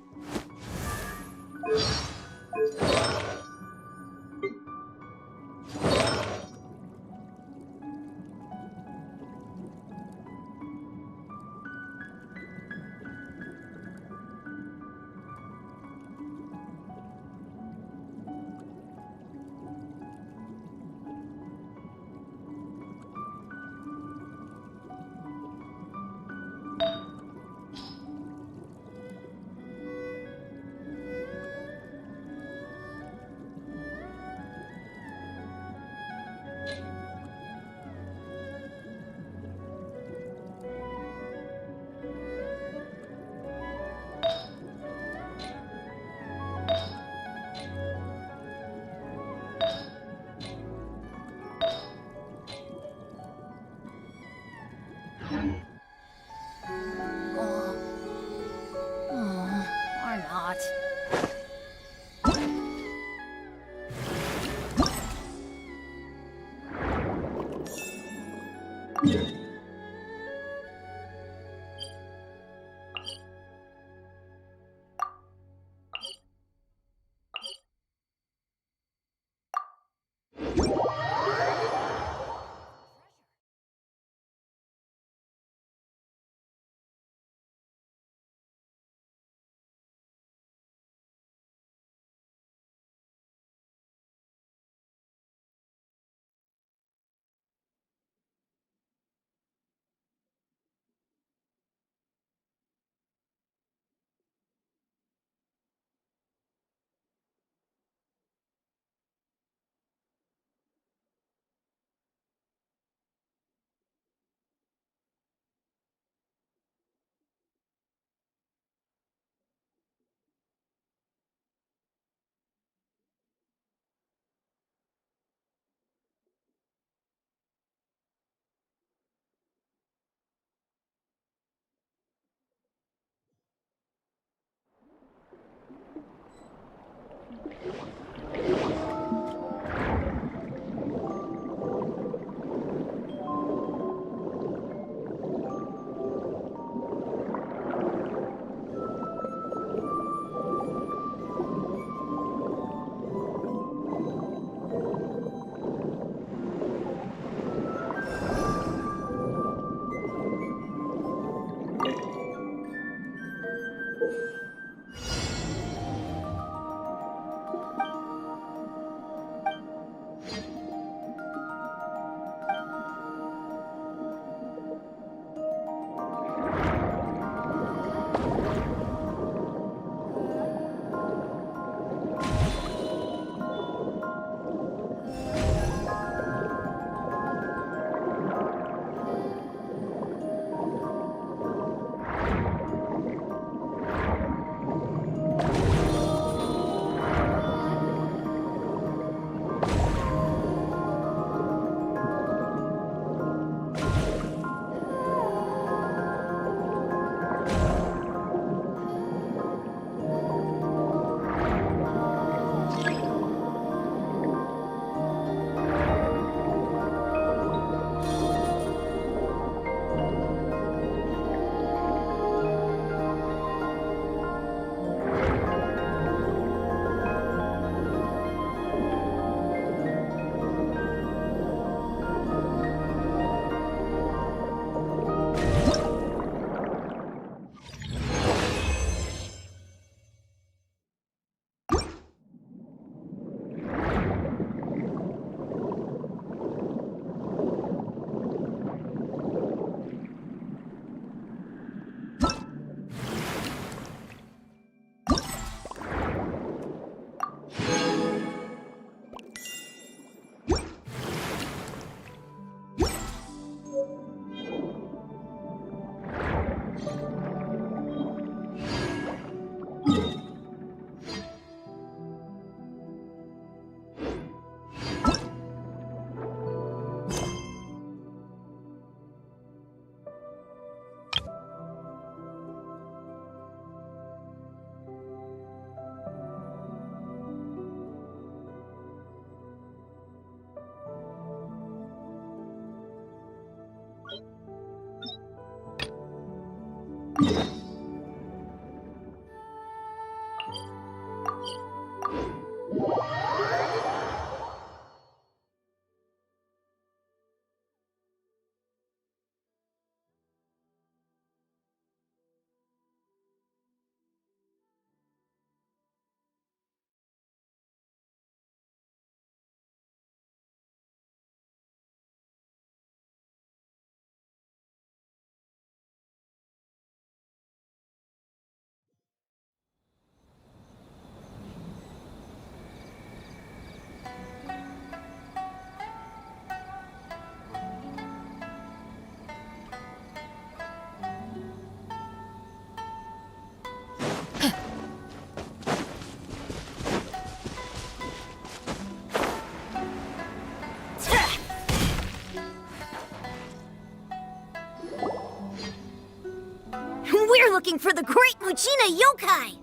We're looking for the Great Muchina Yokai!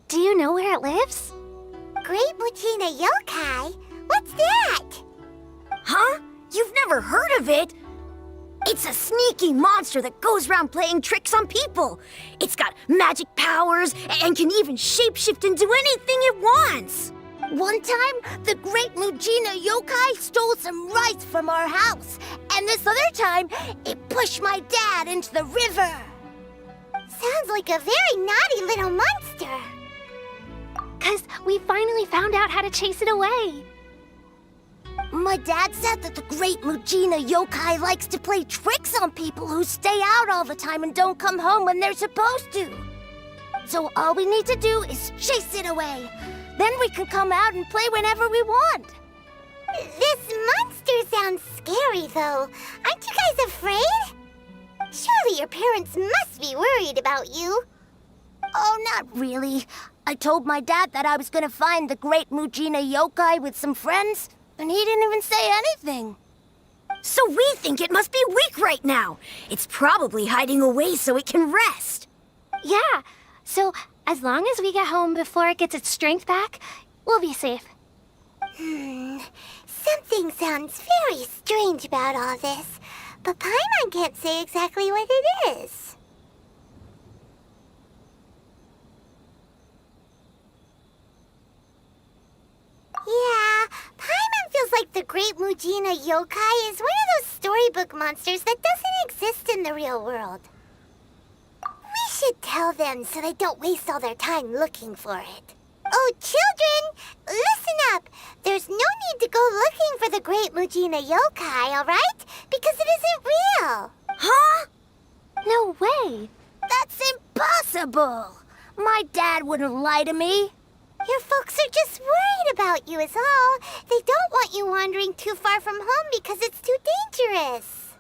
Do you know where it lives? Great Muchina Yokai? What's that? Huh? You've never heard of it? It's a sneaky monster that goes around playing tricks on people. It's got magic powers and can even shapeshift into anything it wants. One time, the Great Muchina Yokai stole some rice from our house. And this other time, it pushed my dad into the river. Sounds like a very naughty little monster. 'Cause we finally found out how to chase it away. My dad said that the Great Muchina Yokai likes to play tricks on people who stay out all the time and don't come home when they're supposed to. So all we need to do is chase it away. Then we can come out and play whenever we want. This monster sounds scary, though. Aren't you guys afraid? Surely your parents must be worried about you. Oh, not really. I told my dad that I was gonna find the Great Muchina Yokai with some friends, and he didn't even say anything. So we think it must be weak right now. It's probably hiding away so it can rest. Yeah, so as long as we get home before it gets its strength back, we'll be safe. Something sounds very strange about all this, but Paimon can't say exactly what it is. Yeah, Paimon feels like the Great Muchina Yokai is one of those storybook monsters that doesn't exist in the real world. We should tell them so they don't waste all their time looking for it. Oh, children, listen up. There's no need to go looking for the Great Muchina Yokai, all right? Because it isn't real. Huh? No way. That's impossible. My dad wouldn't lie to me. Your folks are just worried about you is all. They don't want you wandering too far from home because it's too dangerous.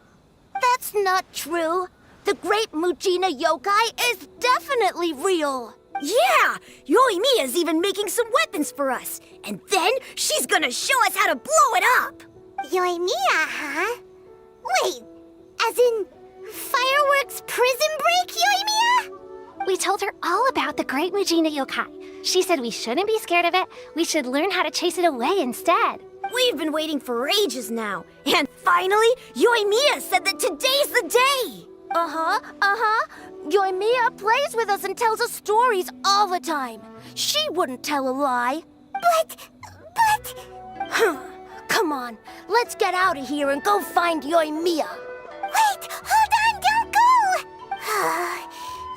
That's not true. The Great Muchina Yokai is definitely real. Yeah! Yoimiya's even making some weapons for us. And then she's gonna show us how to blow it up! Yoimiya, huh? Wait, as in fireworks prison break, Yoimiya? We told her all about the Great Muchina Yokai. She said we shouldn't be scared of it. We should learn how to chase it away instead. We've been waiting for ages now. And finally, Yoimiya said that today's the day! Yoimiya plays with us and tells us stories all the time. She wouldn't tell a lie. But... Come on, let's get out of here and go find Yoimiya. Wait, hold on, don't go!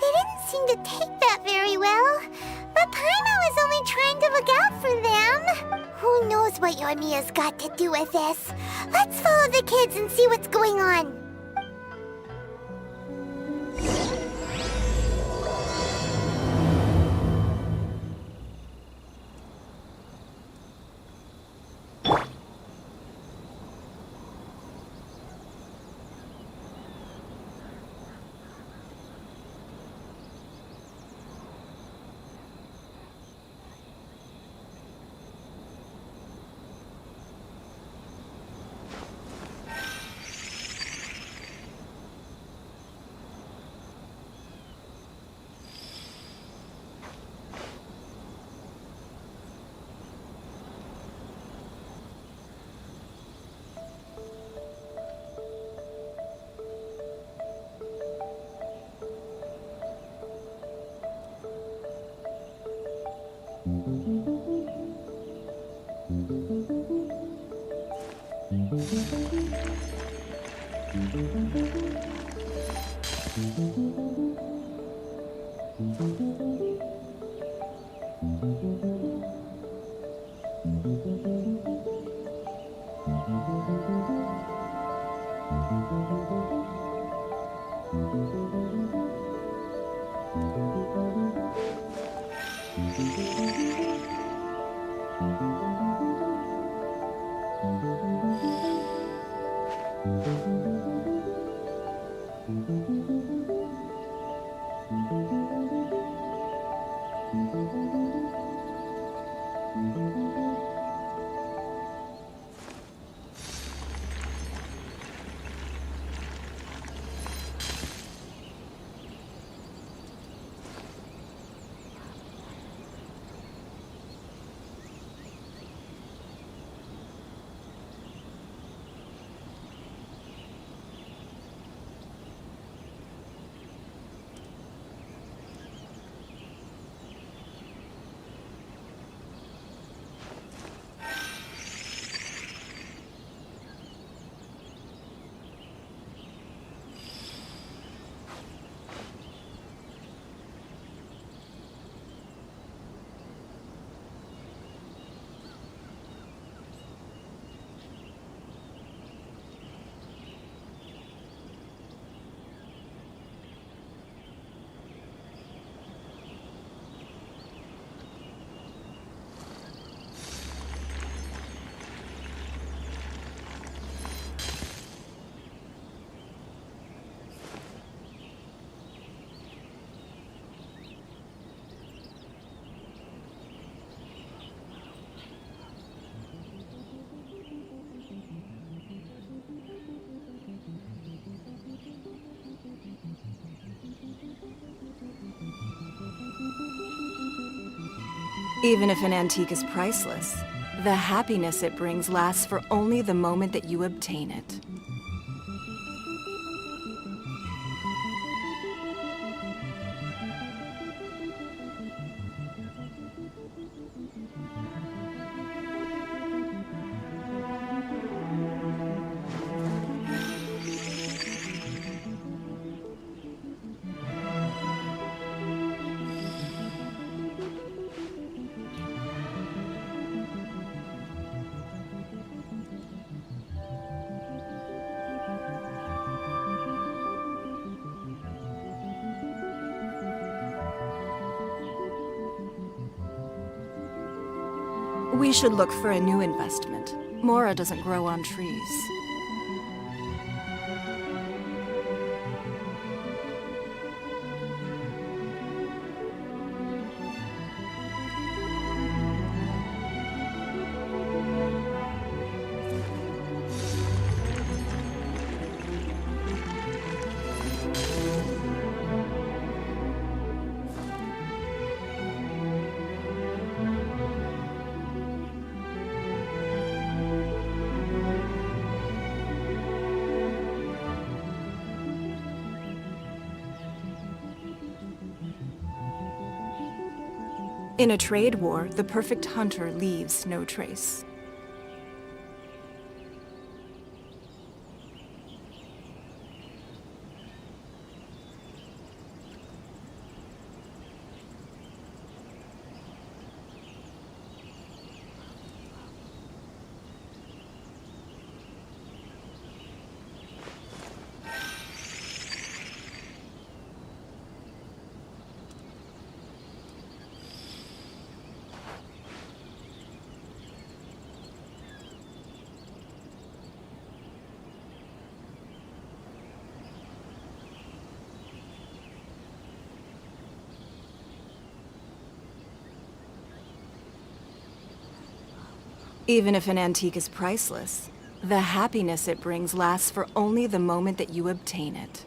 They didn't seem to take that very well. But Paimon was only trying to look out for them. Who knows what Yoimiya's got to do with this? Let's follow the kids and see what's going on. Even if an antique is priceless, the happiness it brings lasts for only the moment that you obtain it. We should look for a new investment. Mora doesn't grow on trees. In a trade war, the perfect hunter leaves no trace. Even if an antique is priceless, the happiness it brings lasts for only the moment that you obtain it.